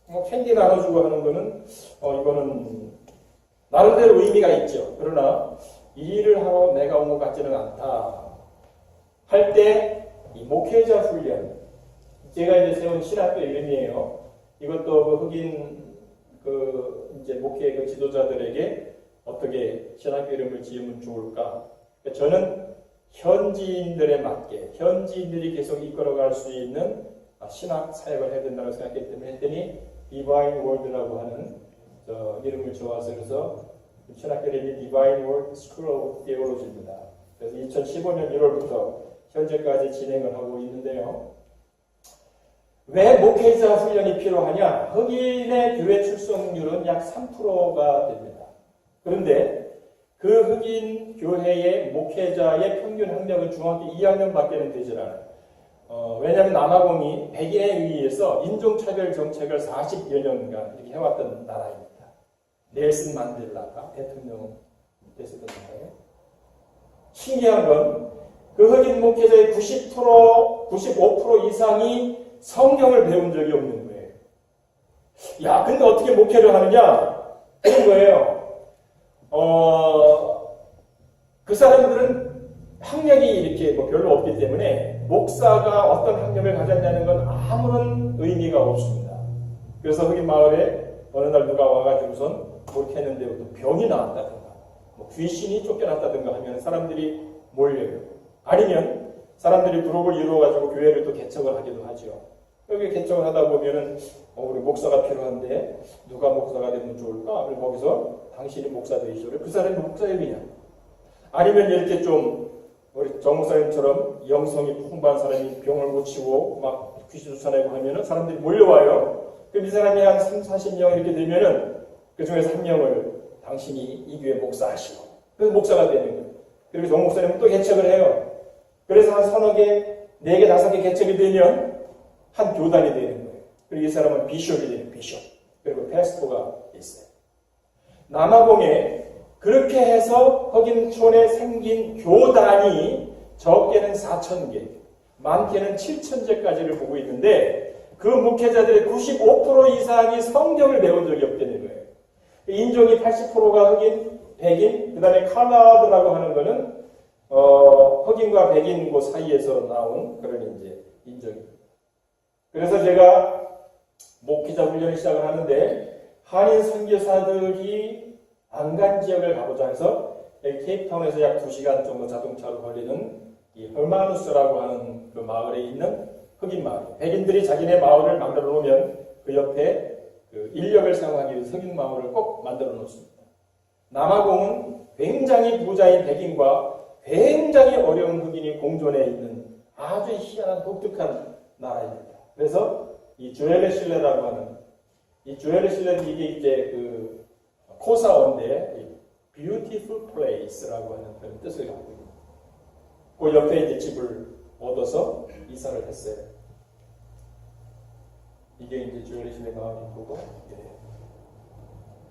뭐 캔디 나눠주고 하는 거는 이거는 나름대로 의미가 있죠. 그러나 이 일을 하러 내가 온 것 같지는 않다. 할 때 이 목회자 훈련, 제가 이제 세운 신학교 이름이에요. 이것도 그 흑인 이제 목회 그 지도자들에게 어떻게 신학교 이름을 지으면 좋을까? 저는 현지인들에 맞게 현지인들이 계속 이끌어갈 수 있는 신학 사역을 해야 된다고 생각했기 때문에 했더니 Divine Word라고 하는 이름을 좋아서 그래서 신학교 이름이 Divine Word School of Theology입니다. 그래서 2015년 1월부터 현재까지 진행을 하고 있는데요. 왜 목회자 훈련이 필요하냐? 흑인의 교회 출석률은 약 3%가 됩니다. 그런데 그 흑인 교회의 목회자의 평균 학력은 중학교 2학년밖에 되질 않아요. 왜냐하면 남아공이 백인에 의해서 인종차별 정책을 40여 년간 이렇게 해왔던 나라입니다. 넬슨 만델라가 대통령 됐었던 나라예요. 신기한 건 그 흑인 목회자의 95% 이상이 성경을 배운 적이 없는 거예요. 야, 근데 어떻게 목회를 하느냐? 그런 거예요. 그 사람들은 학력이 이렇게 뭐 별로 없기 때문에 목사가 어떤 학력을 가졌냐는 건 아무런 의미가 없습니다. 그래서 흑인 마을에 어느 날 누가 와가지고선 목회했는데 병이 나왔다든가 뭐 귀신이 쫓겨났다든가 하면 사람들이 몰려요. 아니면 사람들이 그룹을 이루어가지고 교회를 또 개척을 하기도 하죠. 여기 개척을 하다 보면은 우리 목사가 필요한데 누가 목사가 되면 좋을까? 그리고 거기서 당신이 목사 되시죠. 그 사람이 목사님이냐? 아니면 이렇게 좀 우리 정 목사님처럼 영성이 풍부한 사람이 병을 고치고 막 귀신 쫓아내고 하면은 사람들이 몰려와요. 그럼 이 사람이 한 30-40명 이렇게 되면은 그 중에서 한 명을 당신이 이 교회 목사하시고 그래서 목사가 되는 거예요. 그리고 정 목사님은 또 개척을 해요. 그래서 한 서너 개, 4개, 5개 개척이 되면 한 교단이 되는 거예요. 그리고 이 사람은 비숍이 되는 비숍. 그리고 패스토가 있어요. 남아공에 그렇게 해서 흑인촌에 생긴 교단이 적게는 4,000개, 많게는 7,000개까지를 보고 있는데 그 목회자들의 95% 이상이 성경을 배운 적이 없다는 거예요. 인종이 80%가 흑인, 백인, 그 다음에 칼라드라고 하는 거는 흑인과 백인 그 사이에서 나온 그런 이제 인종입니다. 그래서 제가 목회자 훈련을 시작을 하는데 한인 선교사들이 안 간 지역을 가보자 해서 케이프타운에서 약 2시간 정도 자동차로 걸리는 이 헐마누스라고 하는 그 마을에 있는 흑인 마을. 백인들이 자기네 마을을 만들어 놓으면 그 옆에 그 인력을 사용하기 위해서 흑인 마을을 꼭 만들어 놓습니다. 남아공은 굉장히 부자인 백인과 굉장히 어려운 흑인이 공존해 있는 아주 희한한 독특한 나라입니다. 그래서 이 조엘레 실레라고 하는 이 조엘레 실레는 이게 이제 그 코사어인데 beautiful place라고 하는 그런 뜻을 갖고 있습니다. 그 옆에 이제 집을 얻어서 이사를 했어요. 이게 이제 조엘레 실레 마을인 거고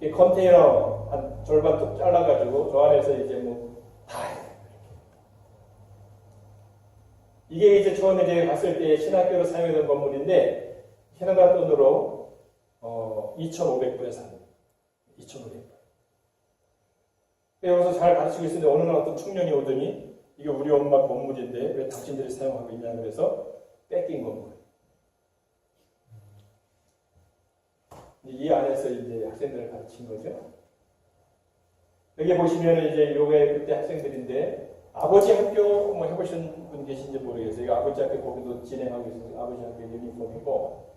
이 컨테이너 한 절반 뚝 잘라가지고 저 안에서 이제 뭐 다 해요. 이게 이제 처음에 제가 갔을 때 신학교로 사용했던 건물인데 캐나다 돈으로 2,500불에 삽니다. 2,500불. 여기서 잘 가르치고 있는데 어느 날 어떤 청년이 오더니 이게 우리 엄마 건물인데 왜 당신들이 사용하고 있냐 그래서 뺏긴 건물. 이 안에서 이제 학생들을 가르친 거죠. 여기 보시면 이제 요게 그때 학생들인데 아버지 학교 뭐 해보신 분 계신지 모르겠어요. 아버지 학교 거기도 진행하고 있어요. 아버지 학교 유니폼이고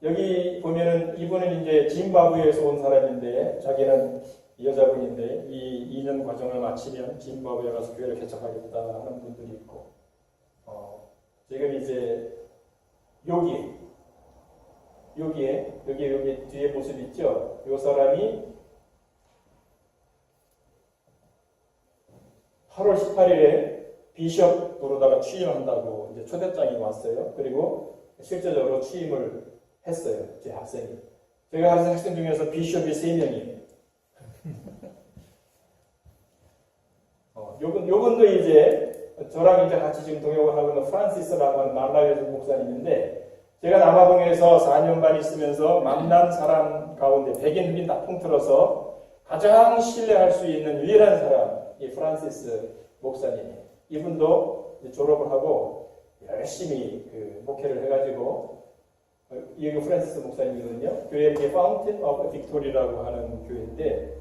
여기 보면은 이분은 이제 짐바브웨에서 온 사람인데 자기는 여자분인데 이 2년 과정을 마치면 짐바브웨에 가서 교회를 개척하겠다 하는 분들이 있고 지금 이제 여기 뒤에 모습 있죠? 이 사람이 8월 18일에 비숍으로다가 취임한다고 이제 초대장이 왔어요. 그리고 실제적으로 취임을 했어요. 제 학생이. 제가 가르친 학생 중에서 비숍이 3명이에요. 요건도 이제 저랑 이제 같이 지금 동역을 하고 있는 프란시스라고 하는 말라위에서 목사님인데, 제가 남아공에서 4년 반 있으면서 만난 사람 가운데 백인 흑인 다 통틀어서 가장 신뢰할 수 있는 유일한 사람, 이 프란시스 목사님이에요. 이분도 졸업을 하고 열심히 그 목회를 해가지고, 이게 프란시스 목사님이거든요. 교회 이게 Fountain of Victory라고 하는 교회인데,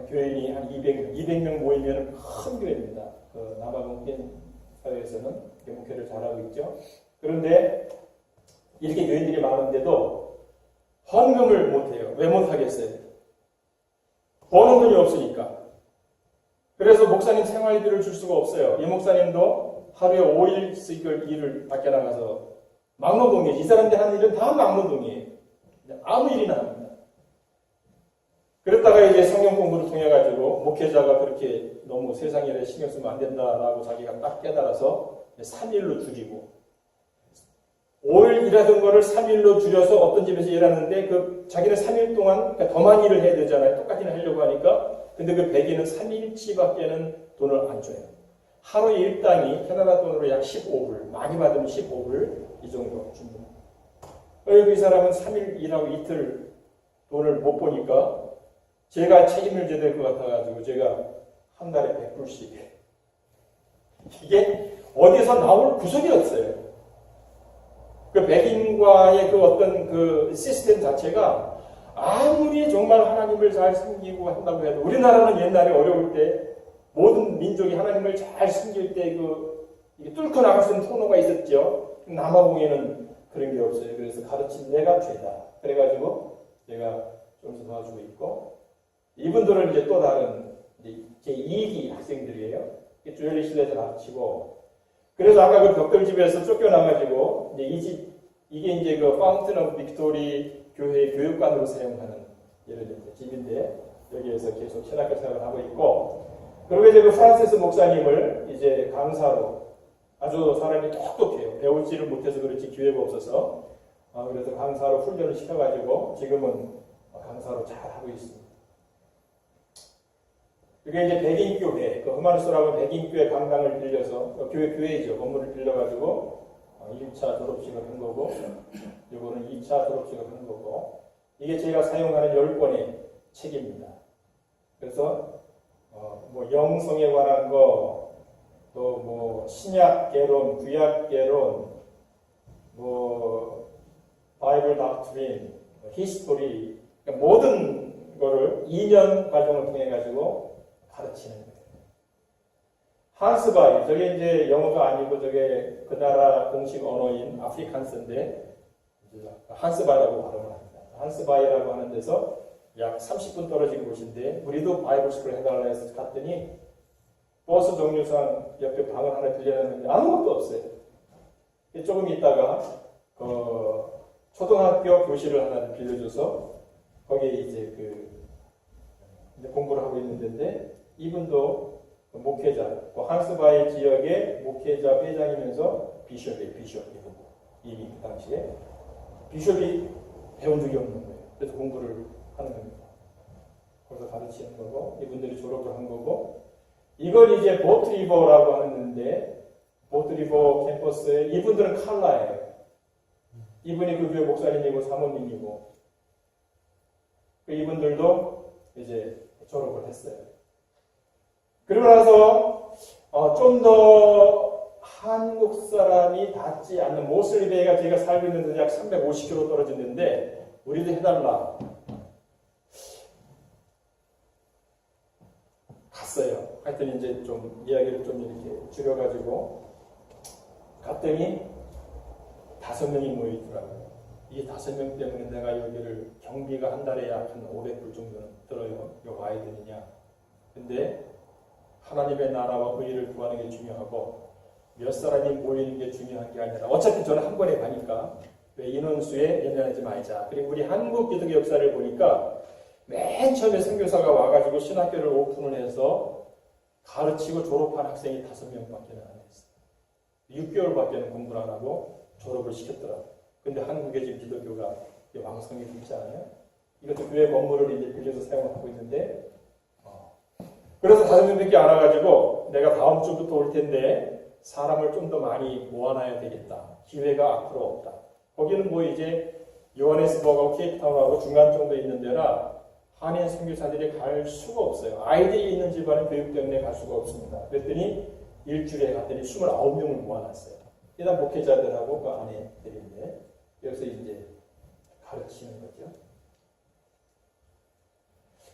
교인이 한 200명 모이면 큰 교회입니다. 그 남아공 흑인 사회에서는 목회를 잘하고 있죠. 그런데 이렇게 교인들이 많은데도 헌금을 못해요. 왜 못하겠어요? 버는 돈이 없으니까. 그래서 목사님 생활비를 줄 수가 없어요. 이 목사님도 하루에 5일씩 일을 밖에 나가서 막노동이에요. 이 사람들 하는 일은 다 막노동이에요. 아무 일이나 합니다. 그랬다가 이제 성경 공부를 통해 가지고 목회자가 그렇게 너무 세상 일에 신경 쓰면 안 된다라고 자기가 딱 깨달아서 3일로 줄이고, 5일 일하던 거를 3일로 줄여서 어떤 집에서 일하는데 그 자기는 3일 동안 그러니까 더 많이 일을 해야 되잖아요. 똑같이 하려고 하니까. 근데 그 백인은 3일치밖에는 돈을 안 줘요. 하루 일당이 캐나다 돈으로 약 15불, 많이 받으면 15불 이 정도 줍니다. 이 사람은 3일 일하고 이틀 돈을 못 보니까 제가 책임을 져야 될 것 같아가지고 제가 한 달에 100불씩. 이게 어디서 나올 구석이 없어요. 그 백인과의 그 어떤 그 시스템 자체가 아무리 정말 하나님을 잘 섬기고 한다고 해도, 우리나라는 옛날에 어려울 때 모든 민족이 하나님을 잘 섬길 때 이게 뚫고 나갈 수 있는 통로가 있었죠. 남아공에는 그런 게 없어요. 그래서 가르친 내가 죄다. 그래가지고 내가 좀 도와주고 있고, 이분들은 이제 또 다른 제 2기 학생들이에요. 주엘리 실내에서 가르치고, 그래서 아까 그 벽돌집에서 쫓겨나가지고 이제 이게 이제 그 파운틴 오브 빅토리 교회 교육관으로 사용하는 예를 들면 집인데, 여기에서 계속 신학교 생활을 하고 있고, 그리고 이제 그 프란시스 목사님을 이제 강사로, 아주 사람이 똑똑해요. 배우지를 못해서 그렇지 기회가 없어서, 그래서 강사로 훈련을 시켜가지고 지금은 강사로 잘 하고 있습니다. 그게 이제 백인교회, 그 흐마누스라고 백인교회 강당을 빌려서, 교회이죠. 건물을 빌려가지고 1차 졸업식을 한 거고, 요거는 2차 졸업식을 한 거고, 이게 제가 사용하는 10권의 책입니다. 그래서 뭐 영성에 관한 거, 또 뭐 신약개론, 구약개론, 뭐 바이블 닥트린, 히스토리, 그러니까 모든 거를 2년 과정을 통해 가지고 가르치는 거예요. 한스바이, 저게 이제 영어가 아니고 저게 그 나라 공식 언어인 아프리칸스인데 한스바이라고 발음을 합니다. 한스바이라고 하는 데서 약 30분 떨어진 곳인데, 우리도 바이블 스쿨 해달라 해서 갔더니 버스 정류장 옆에 방을 하나 빌려놨는데 아무것도 없어요. 조금 있다가 초등학교 교실을 하나 빌려줘서 거기에 이제 공부를 하고 있는 데인데, 이분도 목회자, 한스바이 지역의 목회자 회장이면서 비숍이에요. 이미 그 당시에 비숍이 배운 적이 없는 거예요. 그래서 공부를 하는 겁니다. 거기서 가르치는 거고, 이분들이 졸업을 한 거고, 이걸 이제 보트리버라고 하는데, 보트리버 캠퍼스에 이분들은 칼라예요. 이분이 그 교회 목사님이고 사모님이고, 이분들도 이제 졸업을 했어요. 그러고 나서 좀 더 한국 사람이 닿지 않는 모슬리베이가 제가 살고 있는 데 약 350km 떨어졌는데, 우리도 해달라. 갔어요. 하여튼 이제 좀 이야기를 좀 이렇게 줄여가지고 갔더니 5명이 모이더라고요. 이 5명 때문에 내가 여기를 경비가 한 달에 약 한 500불 정도는 들어요. 이거 와야 되느냐. 근데 하나님의 나라와 의를 구하는 게 중요하고, 몇 사람이 모이는 게 중요한 게 아니라 어차피 저는 한 번에 가니까 왜 인원수에 연연하지 말자. 그리고 우리 한국 기독교 역사를 보니까 맨 처음에 선교사가 와가지고 신학교를 오픈을 해서 가르치고 졸업한 학생이 5명밖에 안 했어요. 6개월밖에 공부를 안 하고 졸업을 시켰더라고요. 근데 한국에 지금 기독교가 왕성히 되지 않아요? 이것도 교회 건물을 이제 빌려서 사용하고 있는데, 그래서 5명밖에 안 와가지고 내가 다음 주부터 올 텐데 사람을 좀 더 많이 모아놔야 되겠다. 기회가 앞으로 없다. 거기는 뭐 이제 요하네스버그하고 케이프타운하고 중간 정도 있는 데라 한인 선교사들이 갈 수가 없어요. 아이들이 있는 집안은 교육 때문에 갈 수가 없습니다. 그랬더니 일주일에 갔더니 29명을 모아놨어요. 일단 목회자들하고 그 아내들인데 여기서 이제 가르치는 거죠.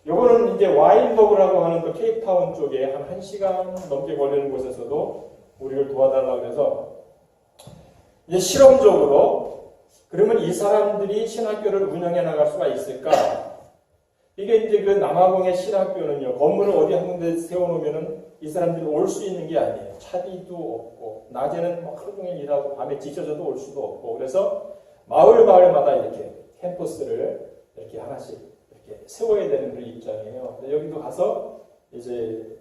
요거는 이제 와인버그라고 하는 그 케이프타운 쪽에 한 1시간 넘게 걸리는 곳에서도 우리를 도와달라고 해서 이제 실험적으로 그러면 이 사람들이 신학교를 운영해 나갈 수가 있을까? 이게 이제 그 남아공의 신학교는요, 건물을 어디 한 군데 세워놓으면은 이 사람들이 올 수 있는 게 아니에요. 차비도 없고, 낮에는 뭐 하루 종일 일하고, 밤에 지쳐져도 올 수도 없고, 그래서 마을마다 이렇게 캠퍼스를 이렇게 하나씩 이렇게 세워야 되는 그런 입장이에요. 여기도 가서 이제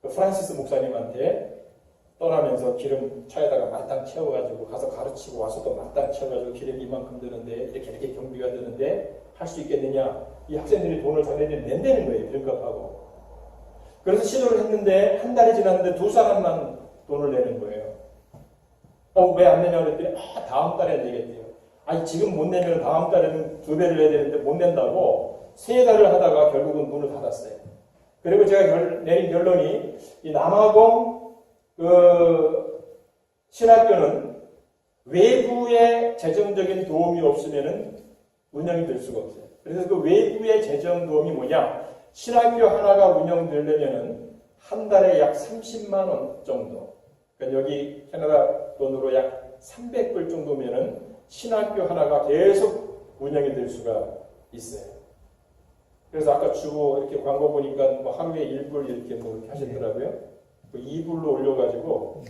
그 프란시스 목사님한테 떠나면서 기름 차에다가 만땅 채워가지고 가서 가르치고 와서 또 만땅 채워가지고 기름 이만큼 드는데 이렇게 경비가 드는데 할 수 있겠느냐? 이 학생들이 돈을 자네들이 낸다는 거예요. 기름값하고. 그래서 시도를 했는데 한 달이 지났는데 2사람만 돈을 내는 거예요. 왜 안 내냐고 그랬더니 다음 달에 내겠대요. 아니 지금 못 내면 다음 달에는 2배를 내야 되는데 못 낸다고 3달을 하다가 결국은 문을 닫았어요. 그리고 제가 내린 결론이 이 남아공 그 신학교는 외부의 재정적인 도움이 없으면은 운영이 될 수가 없어요. 그래서 그 외부의 재정 도움이 뭐냐? 신학교 하나가 운영되려면은 한 달에 약 30만 원 정도. 그러니까 여기 캐나다 돈으로 약 300불 정도면은 신학교 하나가 계속 운영이 될 수가 있어요. 그래서 아까 주고 이렇게 광고 보니까 뭐 하루에 1불 이렇게 뭐 이렇게 하시더라고요. 2불로 올려가지고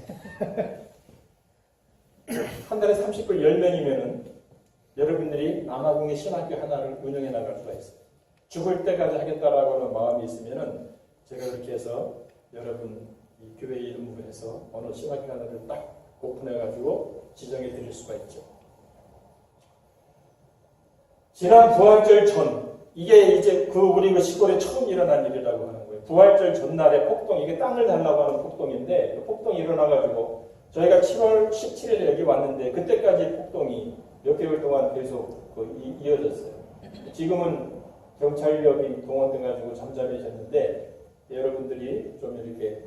한 달에 30불 10명이면은 여러분들이 남아공의 신학교 하나를 운영해 나갈 수가 있어요. 죽을 때까지 하겠다라고 하는 마음이 있으면은 제가 그렇게 해서 여러분 이 교회 이름으로 해서 어느 신학교 하나를 딱 오픈해가지고 지정해 드릴 수가 있죠. 지난 부활절 전, 이게 이제 우리 그 시골에 처음 일어난 일이라고 하는 거예요. 부활절 전날에 폭동, 이게 땅을 달라고 하는 폭동인데, 그 폭동이 일어나가지고, 저희가 7월 17일에 여기 왔는데, 그때까지 폭동이 몇 개월 동안 계속 이어졌어요. 지금은 경찰력이 동원돼가지고 잠잠해졌는데, 여러분들이 좀 이렇게,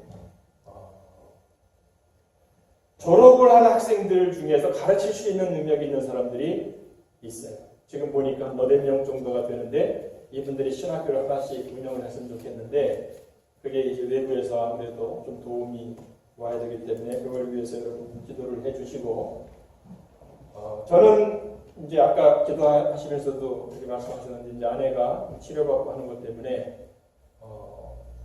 졸업을 한 학생들 중에서 가르칠 수 있는 능력이 있는 사람들이 있어요. 지금 보니까 너댓 명 정도가 되는데 이분들이 신학교를 하나씩 운영을 했으면 좋겠는데 그게 이제 외부에서 아무래도 좀 도움이 와야 되기 때문에 그걸 위해서 여러분 기도를 해주시고 저는 이제 아까 기도하시면서도 이렇게 말씀하셨는데 이제 아내가 치료받고 하는 것 때문에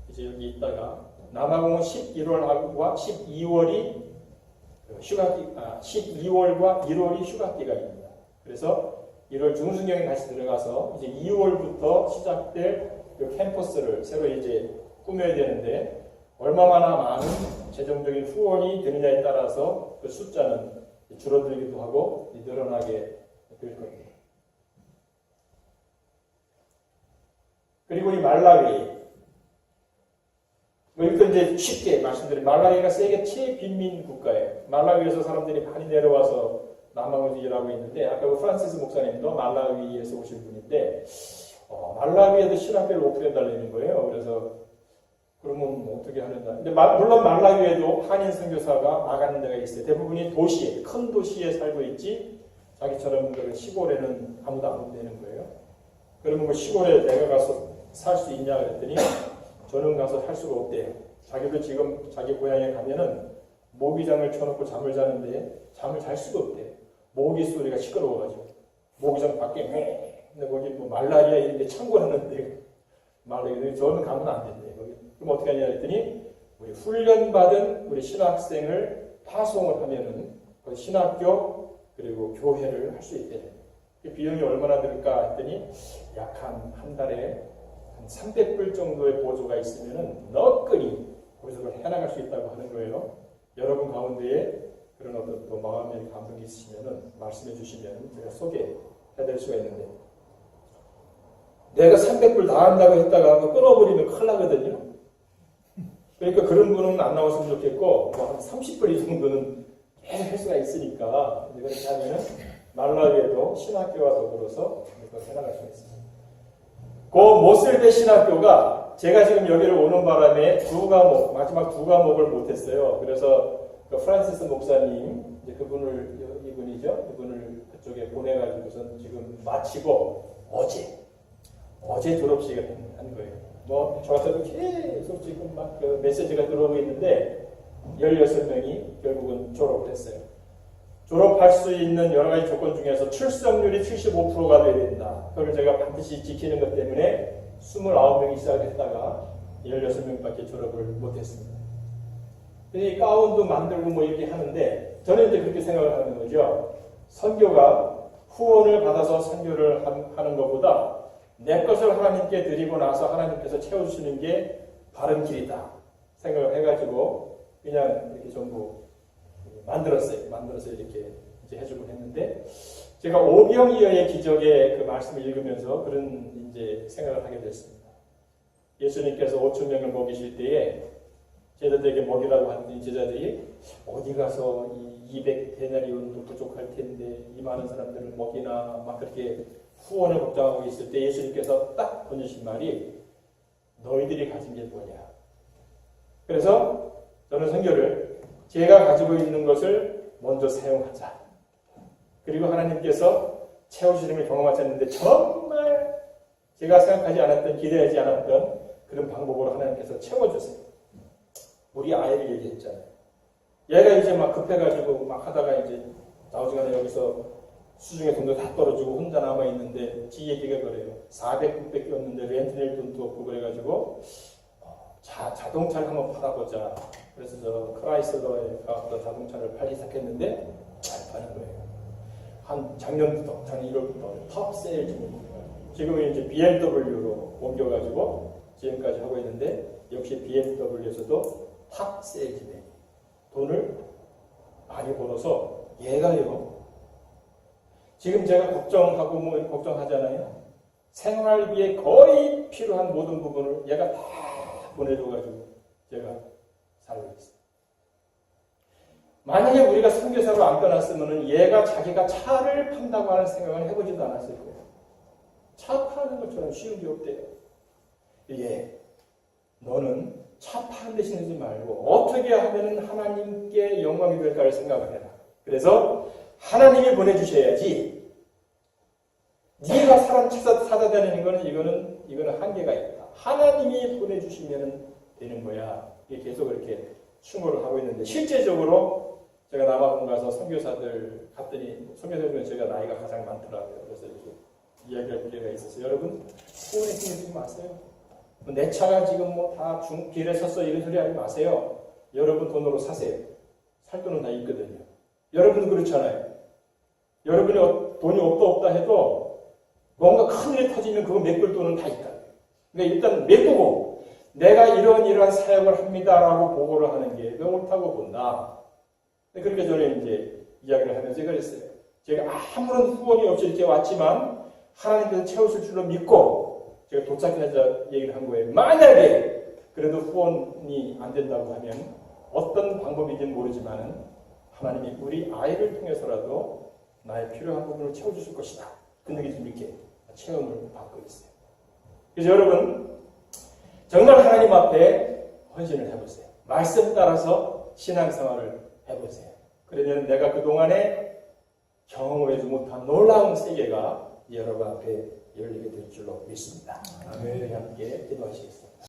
이제 여기 있다가 남아공은 11월과 12월이 휴가기 12월과 1월이 휴가 기간입니다. 그래서 1월 중순경에 다시 들어가서 이제 2월부터 시작될 그 캠퍼스를 새로 이제 꾸며야 되는데 얼마나 많은 재정적인 후원이 되느냐에 따라서 그 숫자는 줄어들기도 하고 늘어나게 될 겁니다. 그리고 이 말라위 여기서 이제 쉽게 말씀드리면 말라위가 세계 최빈민 국가예요. 말라위에서 사람들이 많이 내려와서 남아공에서 일하고 있는데 아까 그 프란시스 목사님도 말라위에서 오신 분인데 말라위에도 신학교를 오픈해달라는 거예요. 그래서 그러면 어떻게 하는가. 근데 물론 말라위에도 한인 선교사가 나가는 데가 있어요. 대부분이 도시에 큰 도시에 살고 있지 자기처럼 그 시골에는 아무도 안 되는 거예요. 그러면 그 시골에 내가 가서 살 수 있냐 그랬더니 저는 가서 살 수가 없대요. 자기도 지금 자기 고향에 가면은 모기장을 쳐놓고 잠을 자는데 잠을 잘 수가 없대요. 모기 소리가 시끄러워가지고 모기장 밖에 근데 거기 뭐 말라리아 이런 데 창궐하는데 말라리아 저는 가면 안 된대요. 거기. 그럼 어떻게 하냐 했더니 우리 훈련받은 우리 신학생을 파송을 하면은 그 신학교 그리고 교회를 할 수 있대. 비용이 얼마나 들까 했더니 약 한 달에 한 300불 정도의 보조가 있으면은 너끈히 거기서 해나갈 수 있다고 하는 거예요. 여러분 가운데에 그런 어떤 또 마음의 감동이 있으시면은 말씀해 주시면 제가 소개해드릴 수가 있는데, 내가 300불 다 한다고 했다가 끊어버리면 큰일 나거든요. 그러니까 그런 분은 안 나왔으면 좋겠고, 뭐 한 30불 이 정도는 할 수가 있으니까 그렇게 하면은 말라위에도 신학교와 더불어서 이걸 해나갈 수가 있습니다. 그 모슬베 신학교가 제가 지금 여기를 오는 바람에 마지막 두 과목을 못했어요. 그래서 그 프란시스 목사님, 이제 이분을 그쪽에 보내가지고선 지금 마치고 어제 졸업식을 한 거예요. 뭐 저한테도 계속 지금 막 그 메시지가 들어오고 있는데 16명이 결국은 졸업을 했어요. 졸업할 수 있는 여러 가지 조건 중에서 출석률이 75%가 돼야 된다. 그걸 제가 반드시 지키는 것 때문에 29명이 시작을 했다가 16명밖에 졸업을 못했습니다. 근데 가운도 만들고 뭐 이렇게 하는데 저는 이제 그렇게 생각을 하는 거죠. 선교가 후원을 받아서 선교를 하는 것보다 내 것을 하나님께 드리고 나서 하나님께서 채워주시는 게 바른 길이다 생각을 해가지고 그냥 이렇게 전부 만들어서 이렇게 이제 해주고 했는데, 제가 오병이어의 기적의 그 말씀을 읽으면서 그런 이제 생각을 하게 됐습니다. 예수님께서 5,000명을 먹이실 때에 제자들에게 먹이라고 하는 제자들이 어디 가서 이 200데나리온도 부족할 텐데 이 많은 사람들을 먹이나 막 그렇게 후원을 걱정하고 있을 때 예수님께서 딱 던지신 말이 너희들이 가진 게 뭐냐. 그래서 저는 선교를 제가 가지고 있는 것을 먼저 사용하자. 그리고 하나님께서 채워주시는 걸 경험하지 않는데 정말 제가 생각하지 않았던, 기대하지 않았던 그런 방법으로 하나님께서 채워주세요. 우리 아이를 얘기했잖아요. 얘가 이제 막 급해가지고 막 하다가 이제 나오지간에 여기서 수중에 돈도 다 떨어지고 혼자 남아있는데 지 얘기가 그래요. 400불밖에 없는데 렌트 낼 돈도 없고 그래가지고 자동차를 한번 팔아보자. 그래서 저 크라이슬러에 가서 자동차를 팔기 시작했는데 잘 파는 거예요. 한 작년 1월부터 탑 세일즈입니다. 지금은 이제 BMW로 옮겨가지고 지금까지 하고 있는데 역시 BMW에서도 탑 세일즈네. 돈을 많이 벌어서 얘가요. 지금 제가 걱정하고 뭐 걱정하잖아요. 생활비에 거의 필요한 모든 부분을 얘가 다 보내줘가지고 제가 살고 있어요. 만약에 우리가 선교사로 안 떠났으면 얘가 자기가 차를 판다고 하는 생각을 해보지도 않았을 거예요. 차 파는 것처럼 쉬운 게 없대요. 너는 차 파는 데 신지 말고 어떻게 하면 하나님께 영광이 될까를 생각을 해라. 그래서 하나님이 보내주셔야지. 네가 사람 사다 다니는 거는 이거는 한계가 있다. 하나님이 보내주시면 되는 거야. 이게 계속 이렇게 충고를 하고 있는데, 실제적으로 제가 남아공 가서 선교사들 갔더니 선교사들 중에 제가 나이가 가장 많더라고요. 그래서 이렇게 이야기할 기회가 있어서 여러분 후원에 힘내지 마세요. 내 차가 지금 뭐 다 길에 섰어 이런 소리 하지 마세요. 여러분 돈으로 사세요. 살 돈은 다 있거든요. 여러분도 그렇잖아요. 여러분이 돈이 없다 해도 뭔가 큰일이 터지면 그거 메꿀 돈은 다 있다. 그러니까 일단 메꾸고 내가 이러한 사역을 합니다라고 보고를 하는 게 옳다고 본다. 그러니까 저는 이제 이야기를 하면서 그랬어요. 제가 아무런 후원이 없이 이렇게 왔지만 하나님께서 채우실 줄로 믿고 제가 도착하자 얘기를 한 거예요. 만약에 그래도 후원이 안 된다고 하면 어떤 방법인지는 모르지만 하나님이 우리 아이를 통해서라도 나의 필요한 부분을 채워주실 것이다. 근데 지금 이렇게 체험을 받고 있어요. 그래서 여러분 정말 하나님 앞에 헌신을 해보세요. 말씀 따라서 신앙생활을 해보세요. 그러면 내가 그동안에 경험하지 못한 놀라운 세계가 여러분 앞에 열리게 될 줄로 믿습니다. 아멘. 함께 기도하시겠습니다.